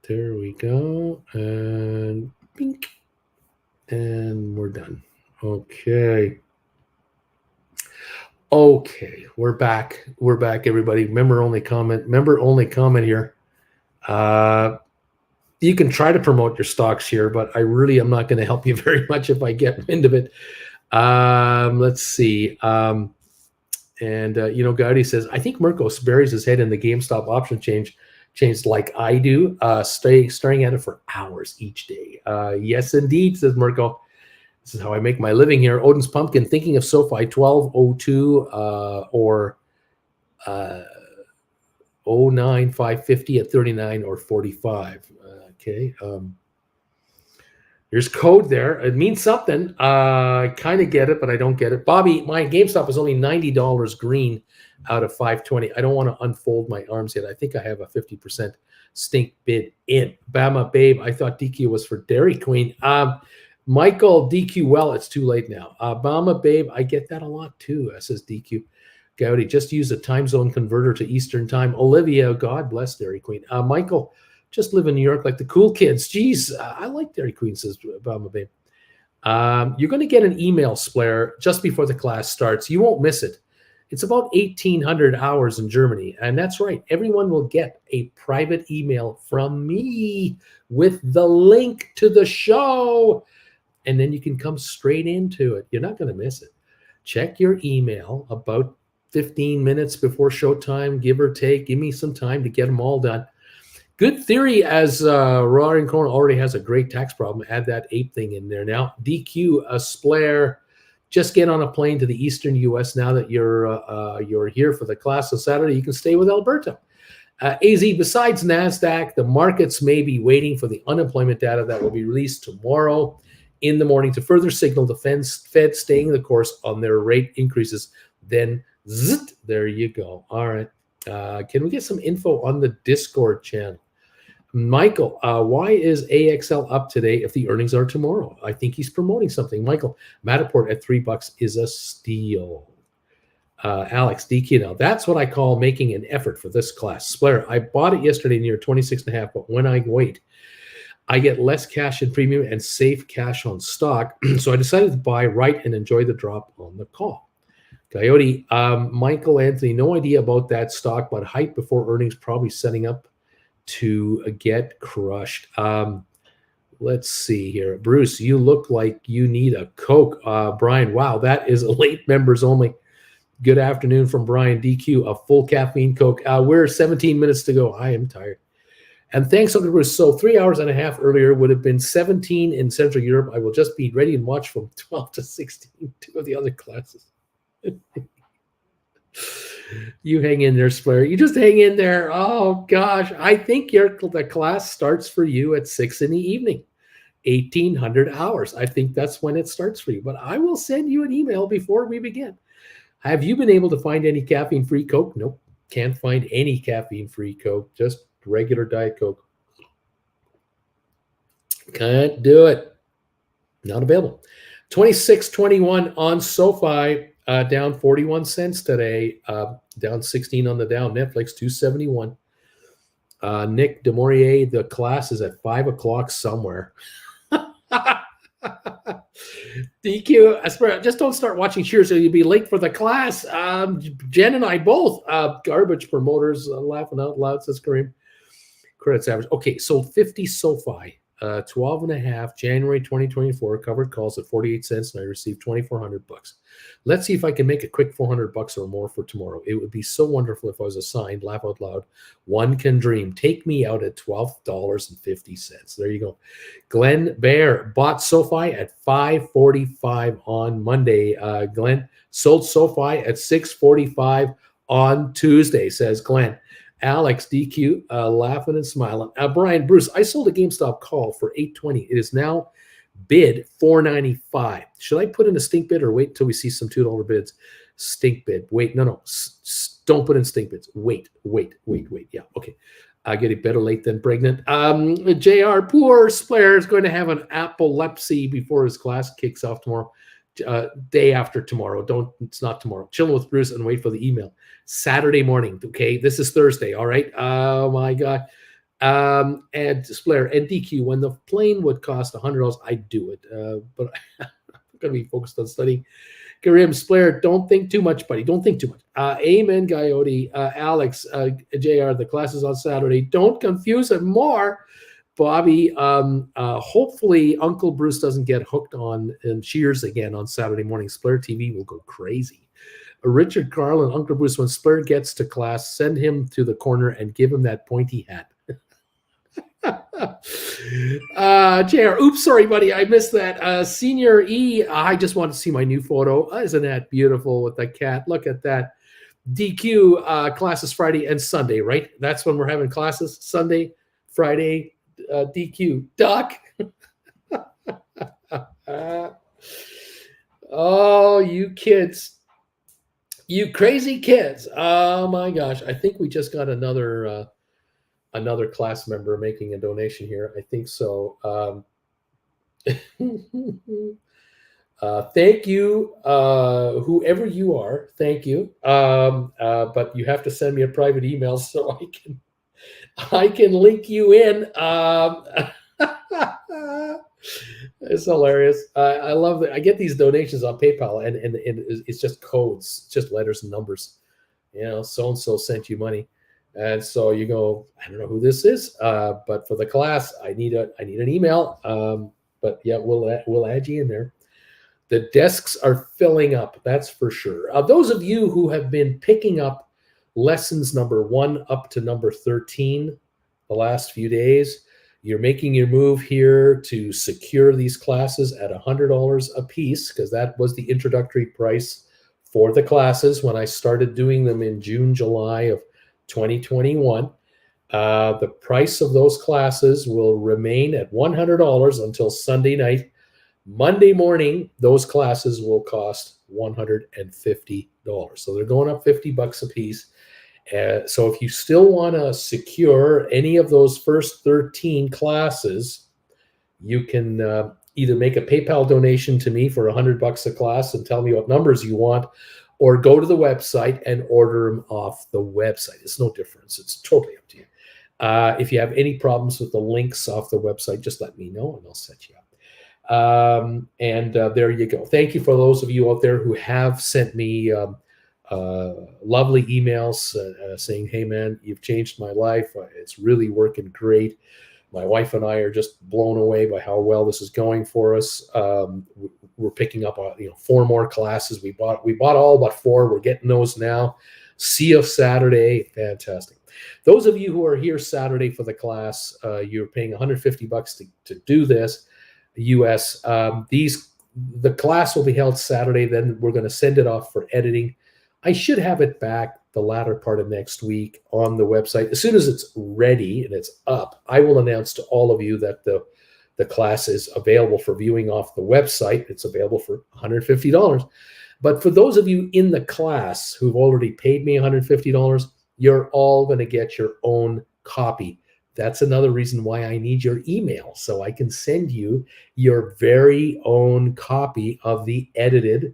There we go. And pink. And we're done. Okay, we're back. Everybody. Member only comment here. You can try to promote your stocks here, but I really am not going to help you very much if I get wind of it. Let's see. Gowdy says, I think Mirko buries his head in the GameStop option change like I do, staring at it for hours each day. Yes, indeed, says Mirko. This is how I make my living here. Odin's Pumpkin, thinking of SoFi 1202 or 09550 at 39 or 45. Okay. There's code there. It means something. I kind of get it, but I don't get it. Bobby, my GameStop is only $90 green out of 520. I don't want to unfold my arms yet. I think I have a 50% stink bid in. Bama Babe, I thought DQ was for Dairy Queen. Michael, DQ, well, it's too late now. Bama Babe, I get that a lot too, says DQ. Gowdy, just use a time zone converter to Eastern time. Olivia, God bless Dairy Queen. Michael, just live in New York like the cool kids. Jeez, I like Dairy Queen, says Bama Babe. You're going to get an email, Splair, just before the class starts. You won't miss it. It's about 1,800 hours in Germany. And that's right. Everyone will get a private email from me with the link to the show. And then you can come straight into it. You're not going to miss it. Check your email about 15 minutes before showtime, give or take. Give me some time to get them all done. Good theory, as Roaring Corn already has a great tax problem. Add that ape thing in there now. DQ, Splair, just get on a plane to the eastern U.S. now that you're here for the class on Saturday. You can stay with Alberta. AZ, besides NASDAQ, the markets may be waiting for the unemployment data that will be released tomorrow in the morning to further signal the Fed staying the course on their rate increases. Then, there you go. All right. Can we get some info on the Discord channel? Michael, why is AXL up today if the earnings are tomorrow? I think he's promoting something. Michael, Matterport at $3 is a steal. Alex, DQ, now that's what I call making an effort for this class. Splair, I bought it yesterday near 26.5, but when I wait, I get less cash in premium and save cash on stock. So I decided to buy right and enjoy the drop on the call. Coyote, Michael Anthony, no idea about that stock, but hype before earnings probably setting up to get crushed. Let's see here. Bruce, you look like you need a Coke. Brian, wow, that is a late members only. Good afternoon from Brian DQ, a full caffeine Coke. We're 17 minutes to go. I am tired. And thanks, Uncle Bruce. So 3 hours and a half earlier would have been 17 in Central Europe. I will just be ready and watch from 12 to 16, two of the other classes. You hang in there, Splair. You just hang in there. Oh, gosh. I think the class starts for you at 6 in the evening, 1,800 hours. I think that's when it starts for you. But I will send you an email before we begin. Have you been able to find any caffeine-free Coke? Nope. Can't find any caffeine-free Coke. Just regular Diet Coke. Can't do it. Not available. 26.21 on SoFi. down 41 cents today, down 16 on the Dow. Netflix 271. Nick Demorier, the class is at 5 o'clock somewhere. DQ, I swear, just don't start watching Cheers or you'll be late for the class. Jen and I both, garbage promoters, laughing out loud, says Kareem. Credits average. Okay, so 50 SoFi, 12 and a half, January 2024, covered calls at 48 cents, and I received $2,400. Let's see if I can make a quick $400 or more for tomorrow. It would be so wonderful if I was assigned, laugh out loud, one can dream. Take me out at $12.50. There you go. Glenn Bear bought SoFi at $5.45 on Monday. Glenn sold SoFi at $6.45 on Tuesday, says Glenn. Alex DQ, laughing and smiling. Brian Bruce, I sold a GameStop call for $8.20. It is now bid $4.95. Should I put in a stink bid or wait until we see some $2 bids? Stink bid. Wait, no. Don't put in stink bids. Wait. Yeah, okay. I get it better late than pregnant. JR, poor Splair is going to have an epilepsy before his class kicks off tomorrow. Day after tomorrow. It's not tomorrow. Chilling with Bruce and wait for the email. Saturday morning. Okay, this is Thursday. All right. Oh my God. And Splair and DQ. When the plane would cost $100, I'd do it. But I'm gonna be focused on studying. Karim Splair, don't think too much, buddy. Don't think too much. Amen, Coyote. Alex, JR, the class is on Saturday. Don't confuse it more. Bobby, hopefully Uncle Bruce doesn't get hooked on Cheers again on Saturday morning. Splair TV will go crazy. Richard Carlin, Uncle Bruce, when Splair gets to class, send him to the corner and give him that pointy hat. JR, oops, sorry, buddy, I missed that. Senior E, I just want to see my new photo. Isn't that beautiful with the cat? Look at that. DQ, classes Friday and Sunday, right? That's when we're having classes, Sunday, Friday, DQ. Doc. Oh, you kids. You crazy kids. Oh my gosh. I think we just got another class member making a donation here. I think so. Thank you, whoever you are. Thank you. But you have to send me a private email so I can link you in. It's hilarious. I love that. I get these donations on PayPal, and it's just codes, just letters and numbers. You know, so and so sent you money, and so you go, I don't know who this is, but for the class, I need an email. But yeah, we'll add you in there. The desks are filling up, that's for sure. Those of you who have been picking up lessons number 1 up to number 13 the last few days, you're making your move here to secure these classes at $100 a piece, because that was the introductory price for the classes when I started doing them in June, July of 2021. The price of those classes will remain at $100 until Sunday night. Monday morning, those classes will cost $150. So they're going up $50 a piece. So if you still want to secure any of those first 13 classes, you can either make a PayPal donation to me for $100 a class and tell me what numbers you want, or go to the website and order them off the website. It's no difference. It's totally up to you. If you have any problems with the links off the website, just let me know and I'll set you up. There you go. Thank you for those of you out there who have sent me lovely emails saying, hey man, you've changed my life. It's really working great. My wife and I are just blown away by how well this is going for us. We're picking up 4 more classes. We bought all but 4. We're getting those now. See you Saturday. Fantastic. Those of you who are here Saturday for the class, you're paying $150 to do this. US. The class will be held Saturday. Then we're going to send it off for editing. I should have it back the latter part of next week on the website. As soon as it's ready and it's up, I will announce to all of you that the class is available for viewing off the website. It's available for $150. But for those of you in the class who've already paid me $150, you're all going to get your own copy. That's another reason why I need your email, so I can send you your very own copy of the edited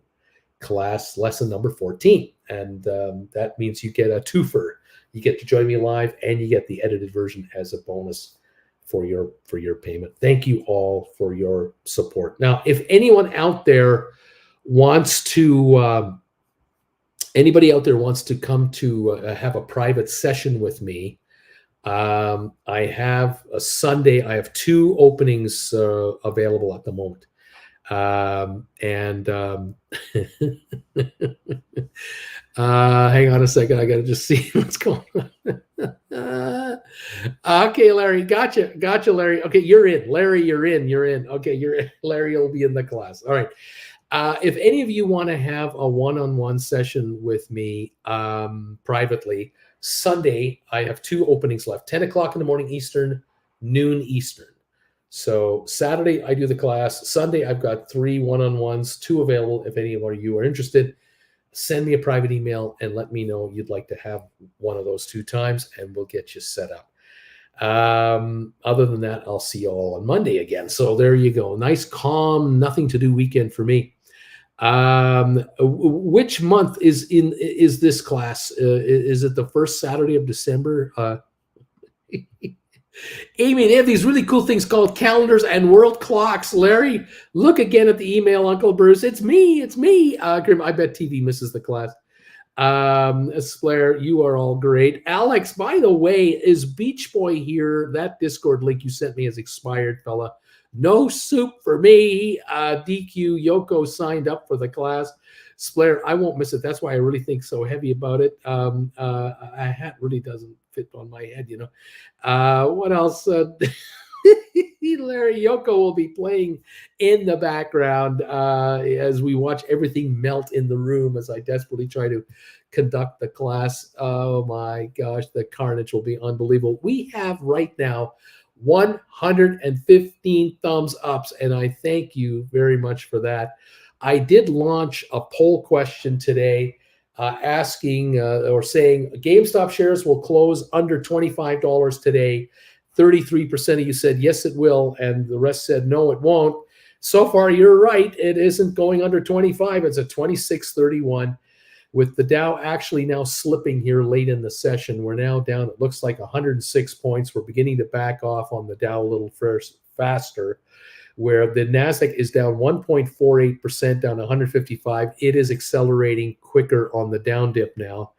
class lesson number 14. And that means you get a twofer. You get to join me live and you get the edited version as a bonus for your payment. Thank you all for your support. Now, if anyone out there wants to, anybody out there wants to come to have a private session with me, I have a Sunday. I have 2 openings available at the moment. Hang on a second. I got to just see what's going on. Okay, Larry. Gotcha, Larry. Okay, you're in. Larry, you're in. Okay, you're in. Larry will be in the class. All right. If any of you want to have a one-on-one session with me privately, Sunday, I have 2 openings left, 10 o'clock in the morning Eastern, noon Eastern. So Saturday, I do the class. Sunday, I've got 3 one-on-ones, 2 available. If any of you are interested, send me a private email and let me know you'd like to have one of those 2 times, and we'll get you set up. Other than that, I'll see you all on Monday again. So there you go. Nice, calm, nothing to do weekend for me. Which month is this class? Is it the first Saturday of December? Amy, they have these really cool things called calendars and world clocks. Larry, look again at the email, Uncle Bruce. It's me. Grim, I bet TV misses the class. Blair, you are all great. Alex, by the way, is Beach Boy here? That Discord link you sent me has expired, fella. No soup for me. DQ Yoko signed up for the class. Splair, I won't miss it. That's why I really think so heavy about it. A hat really doesn't fit on my head, you know. What else? Larry Yoko will be playing in the background as we watch everything melt in the room as I desperately try to conduct the class. Oh my gosh, the carnage will be unbelievable. We have right now 115 thumbs ups, and I thank you very much for that. I did launch a poll question today asking or saying GameStop shares will close under $25 today. 33% of you said yes, it will, and the rest said no, it won't. So far, you're right. It isn't going under 25. It's at 26.31. With the Dow actually now slipping here late in the session, we're now down, it looks like 106 points. We're beginning to back off on the Dow a little faster, where the NASDAQ is down 1.48%, down 155. It is accelerating quicker on the down dip now,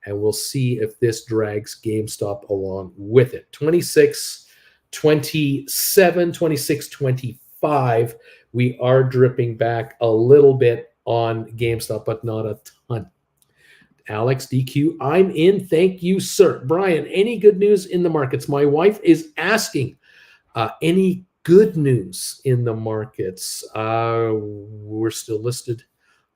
and we'll see if this drags GameStop along with it. 26.27, 26.25. We are dripping back a little bit on GameStop, but not a ton. Alex DQ, I'm in. Thank you, sir. Brian, any good news in the markets? My wife is asking any good news in the markets. We're still listed.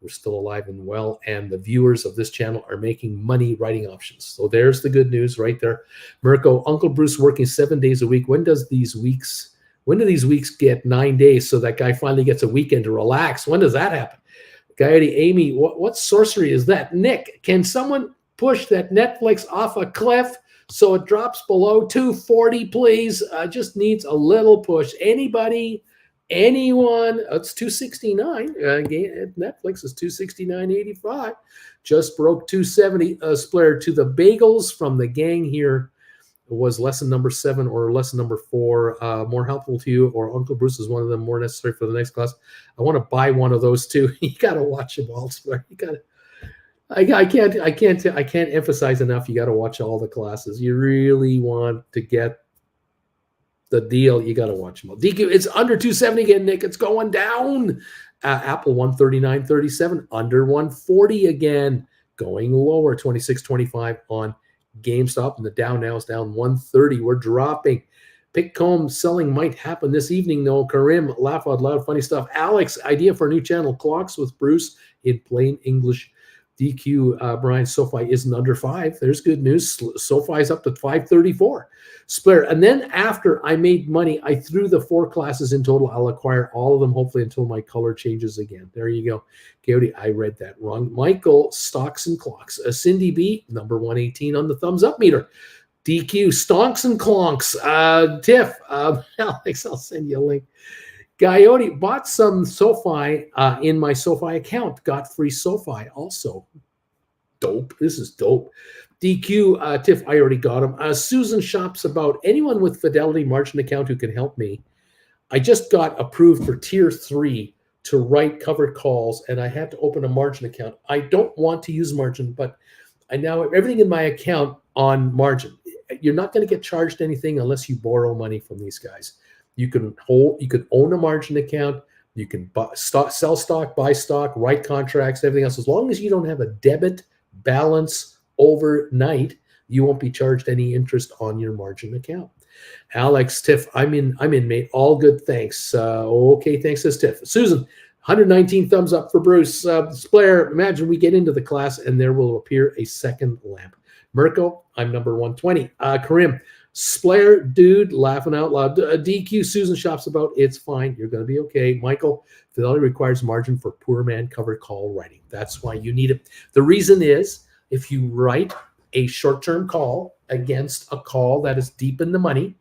We're still alive and well. And the viewers of this channel are making money writing options. So there's the good news right there. Mirko, Uncle Bruce working 7 days a week. When do these weeks get 9 days so that guy finally gets a weekend to relax? When does that happen? Coyote Amy, what sorcery is that? Nick, can someone push that Netflix off a cliff so it drops below 240, please? Just needs a little push. Anybody, anyone? It's 269. Netflix is 269.85. Just broke 270. Splair to the bagels from the gang here. Was lesson number 7 or lesson number 4 more helpful to you, or Uncle Bruce is one of them more necessary for the next class? I want to buy one of those too. You got to watch them all. You got to. I can't emphasize enough. You got to watch all the classes. You really want to get the deal. You got to watch them all. DQ, it's under 270 again, Nick. It's going down. Apple 139.37 under 140 again, going lower 26.25 on GameStop, and the Dow now is down 130. We're dropping. Pickcomb selling might happen this evening, though. Karim, laugh out loud, funny stuff. Alex, idea for a new channel, Clocks with Bruce in plain English. DQ, Brian, SoFi isn't under 5. There's good news. SoFi is up to 534. Splair. And then after I made money, I threw the 4 classes in total. I'll acquire all of them, hopefully, until my color changes again. There you go. Coyote, I read that wrong. Michael, Stocks and Clocks. Cindy B, number 118 on the thumbs up meter. DQ, Stonks and Clonks. Tiff, Alex, I'll send you a link. Coyote bought some SoFi in my SoFi account. Got free SoFi also. Dope. This is dope. DQ, Tiff, I already got him. Susan shops about anyone with Fidelity margin account who can help me. I just got approved for tier 3 to write covered calls, and I had to open a margin account. I don't want to use margin, but I now have everything in my account on margin. You're not going to get charged anything unless you borrow money from these guys. You can own a margin account. You can sell stock, buy stock, write contracts, everything else. As long as you don't have a debit balance overnight, you won't be charged any interest on your margin account. Alex, Tiff, I'm in, mate. All good, thanks. Okay, thanks, says Tiff. Susan, 119 thumbs up for Bruce. Blair, imagine we get into the class and there will appear a second lamp. Mirko, I'm number 120. Karim, Splair, dude, laughing out loud. DQ, Susan shops about, it's fine. You're going to be okay. Michael, Fidelity requires margin for poor man covered call writing. That's why you need it. The reason is if you write a short-term call against a call that is deep in the money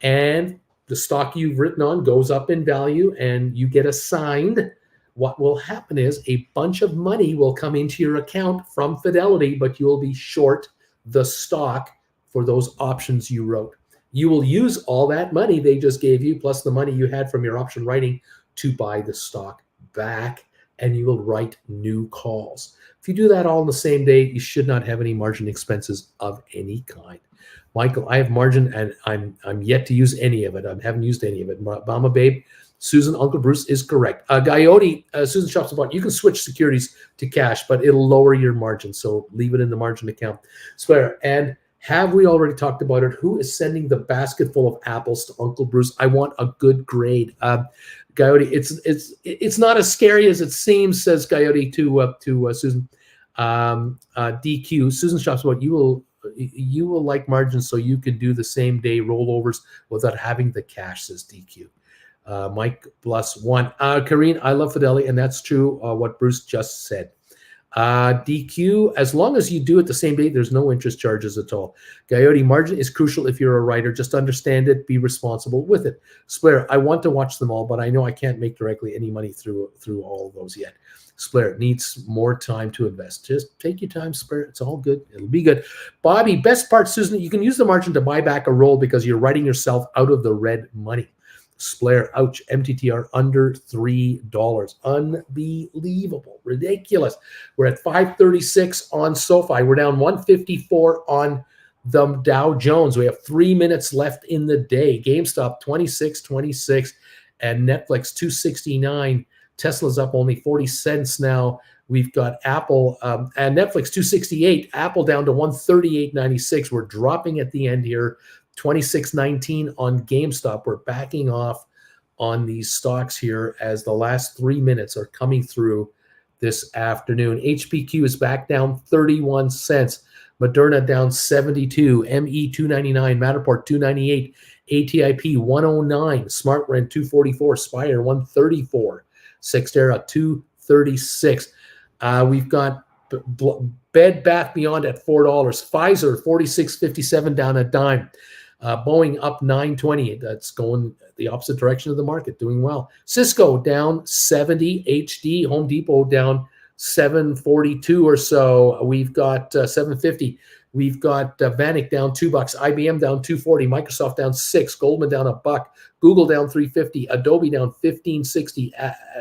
and the stock you've written on goes up in value and you get assigned, what will happen is a bunch of money will come into your account from Fidelity, but you will be short the stock for those options you wrote. You will use all that money they just gave you, plus the money you had from your option writing, to buy the stock back, and you will write new calls. If you do that all in the same day, you should not have any margin expenses of any kind. Michael, I have margin, and I'm yet to use any of it. I haven't used any of it. Mama Babe, Susan, Uncle Bruce is correct. Coyote, Susan shops about, you can switch securities to cash, but it'll lower your margin, so leave it in the margin account. Swear, and have we already talked about it? Who is sending the basket full of apples to Uncle Bruce? I want a good grade. Coyote, it's not as scary as it seems, says Coyote to Susan. DQ, Susan shops about, you will like margins so you can do the same day rollovers without having the cash, says DQ. Mike +1. Karine, I love Fidelity, and that's true what Bruce just said. DQ, as long as you do it the same day, there's no interest charges at all. Coyote, margin is crucial if you're a writer. Just understand it, be responsible with it. Splair, I want to watch them all, but I know I can't make directly any money through all of those yet. Splair, needs more time to invest. Just take your time, Splair. It's all good. It'll be good. Bobby, best part, Susan, you can use the margin to buy back a roll because you're writing yourself out of the red money. Splair, ouch, MTTR under $3. Unbelievable, ridiculous. We're at 536 on SoFi. We're down 154 on the Dow Jones. We have 3 minutes left in the day. GameStop 26.26 and Netflix 269. Tesla's up only 40 cents now. We've got Apple and Netflix 268. Apple down to 138.96. We're dropping at the end here. 26.19 on GameStop. We're backing off on these stocks here as the last 3 minutes are coming through this afternoon. HPQ is back down 31 cents. Moderna down 72. ME 299. Matterport 298. ATIP 109. SmartRent 244. Spire 134. Cyxtera 236. We've got Bed Bath Beyond at $4. Pfizer 46.57 down a dime. Boeing up 9.20. That's going the opposite direction of the market, doing well. Cisco down 70. HD, Home Depot down 7.42 or so. We've got 7.50. We've got Vanik down $2. IBM down 2.40. Microsoft down 6. Goldman down $1. Google down 3.50. Adobe down 15.60.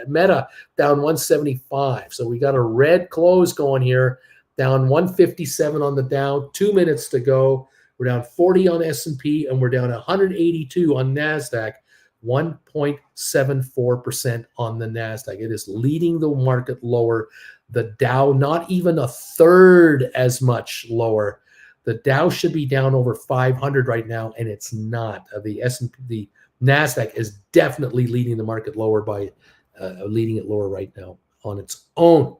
Meta down 175. So we got a red close going here. Down 157 on the Dow. 2 minutes to go. We're down 40 on S&P, and we're down 182 on NASDAQ, 1.74% on the NASDAQ. It is leading the market lower. The Dow, not even a third as much lower. The Dow should be down over 500 right now, and it's not. The S&P, the NASDAQ is definitely leading the market lower by leading it lower right now on its own.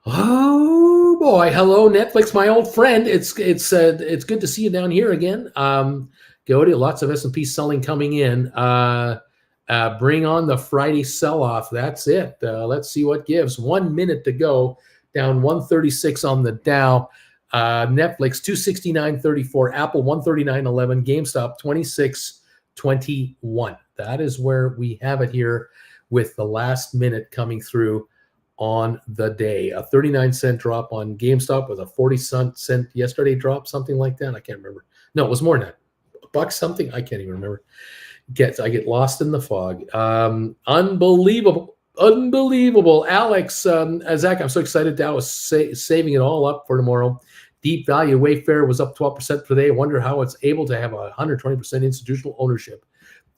Oh boy! Hello, Netflix, my old friend. It's good to see you down here again. Go to lots of S&P selling coming in. Bring on the Friday sell-off. That's it. Let's see what gives. 1 minute to go. Down 136 on the Dow. Netflix 269.34. Apple 139.11. GameStop 26.21. That is where we have it here with the last minute coming through on the day. A 39-cent drop on GameStop with a 40-cent yesterday drop, something like that. I can't remember. No, it was more than that. $1 something. I can't even remember. I get lost in the fog. Unbelievable. Alex, Zach, I'm so excited. Dow was saving it all up for tomorrow. Deep Value Wayfair was up 12% today. I wonder how it's able to have 120% institutional ownership.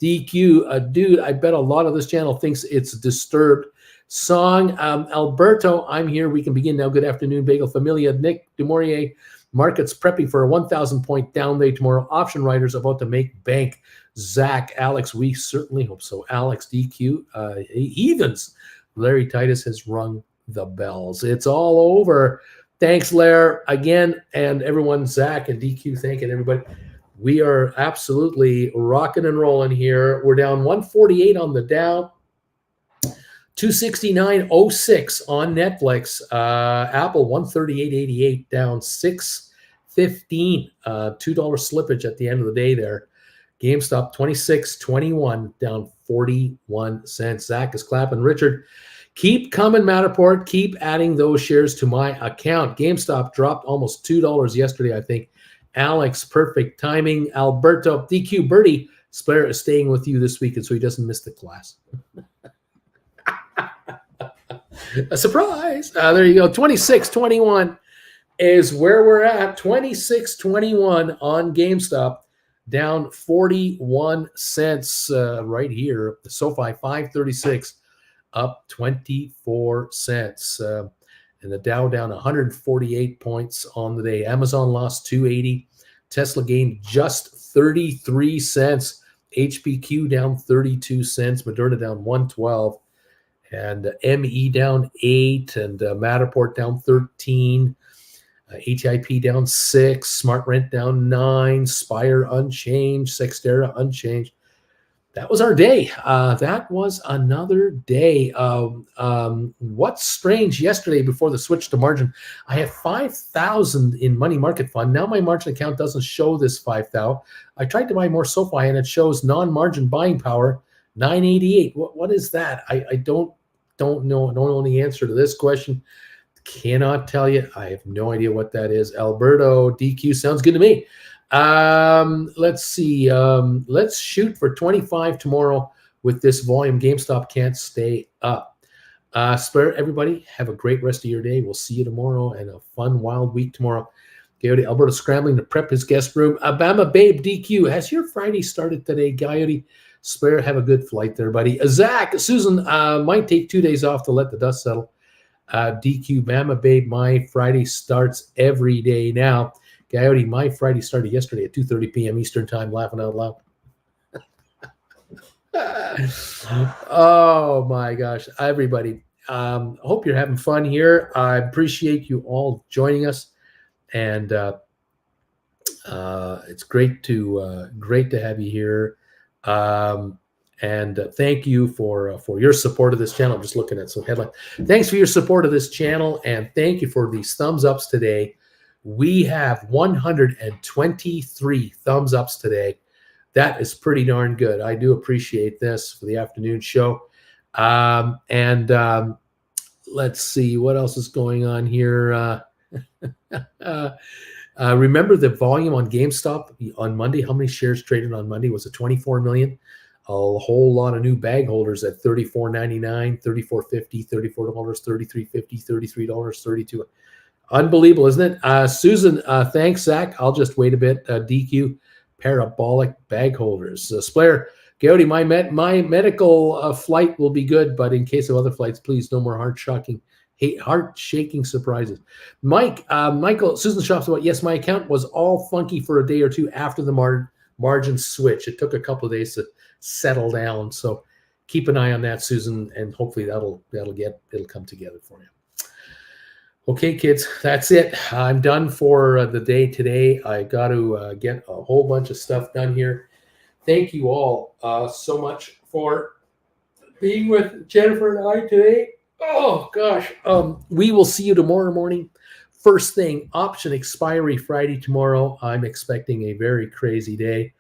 DQ, dude, I bet a lot of this channel thinks it's disturbed. Song, Alberto, I'm here. We can begin now. Good afternoon, Bagel Familia. Nick Dumouriez, markets prepping for a 1,000-point down day tomorrow. Option riders about to make bank. Zach, Alex, we certainly hope so. Alex, DQ, heathens. Larry Titus has rung the bells. It's all over. Thanks, Lair, again, and everyone, Zach and DQ, thanking everybody. We are absolutely rocking and rolling here. We're down 148 on the Dow, 269.06 on Netflix. Apple 138.88, down 6.15. $2 slippage at the end of the day there. GameStop 26.21, down 41 cents. Zach is clapping. Richard, keep coming, Matterport. Keep adding those shares to my account. GameStop dropped almost $2 yesterday, I think. Alex, perfect timing. Alberto, DQ, Birdie, Splair is staying with you this week, and so he doesn't miss the class. A surprise. There you go. 26.21 is where we're at. 26.21 on GameStop. Down 41 cents right here. The SoFi 536 up 24 cents. And the Dow down 148 points on the day. Amazon lost 280. Tesla gained just 33 cents. HPQ down 32 cents. Moderna down 112. And ME down 8. And Matterport down 13. HIP down 6, SmartRent down 9, Spire unchanged, Sextera unchanged. That was our day. That was another day. What's strange, yesterday before the switch to margin, I had 5,000 in money market fund. Now my margin account doesn't show this 5,000. I tried to buy more SoFi and it shows non-margin buying power 988. What is that? I don't know. Don't know the answer to this question. Cannot tell you. I have no idea what that is. Alberto, DQ sounds good to me. Let's see. Let's shoot for 25 tomorrow with this volume. GameStop can't stay up. Spare everybody. Have a great rest of your day. We'll see you tomorrow and a fun, wild week tomorrow. Coyote, Alberto scrambling to prep his guest room. Abama Babe, DQ. Has your Friday started today, Coyote? Spare, have a good flight there, buddy. Zach, Susan, might take 2 days off to let the dust settle. DQ, Bama Babe, my Friday starts every day now. Coyote, my Friday started yesterday at 2:30 p.m. Eastern time, laughing out loud. Oh, my gosh. Everybody, hope you're having fun here. I appreciate you all joining us. And it's great to have you here. And thank you for your support of this channel. I'm just looking at some headlines. Thanks for your support of this channel, and thank you for these thumbs ups today. We have 123 thumbs ups today. That is pretty darn good. I do appreciate this for the afternoon show. Let's see what else is going on here. Remember the volume on GameStop on Monday? How many shares traded on Monday? Was it 24 million? A whole lot of new bag holders at $34.99, $34.50, $34, $33.50, $33, $32. Unbelievable, isn't it? Susan, thanks, Zach. I'll just wait a bit. DQ, parabolic bag holders. Splair, Gowdy, my medical flight will be good, but in case of other flights, please no more heart-shaking surprises. Michael, Susan Shops about, yes, my account was all funky for a day or two after the margin switch. It took a couple of days to settle down. So keep an eye on that, Susan, and hopefully it'll come together for you. Okay, kids, that's it. I'm done for the day today. I got to get a whole bunch of stuff done here. Thank you all so much for being with Jennifer and I today. Oh, gosh. We will see you tomorrow morning. First thing, option expiry Friday tomorrow. I'm expecting a very crazy day.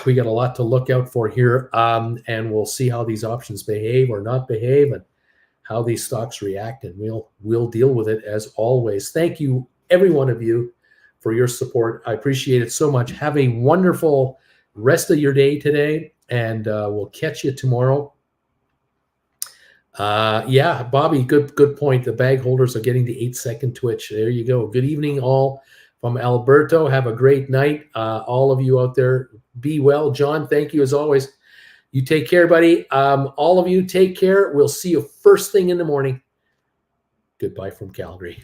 we got a lot to look out for here, and we'll see how these options behave or not behave, and how these stocks react, and we'll deal with it as always. Thank you, every one of you, for your support. I appreciate it so much. Have a wonderful rest of your day today, and we'll catch you tomorrow. Yeah, Bobby, good point. The bag holders are getting the 8-second twitch. There you go. Good evening, all from Alberto. Have a great night. All of you out there, be well. John, thank you as always. You take care, buddy. All of you, take care. We'll see you first thing in the morning. Goodbye from Calgary.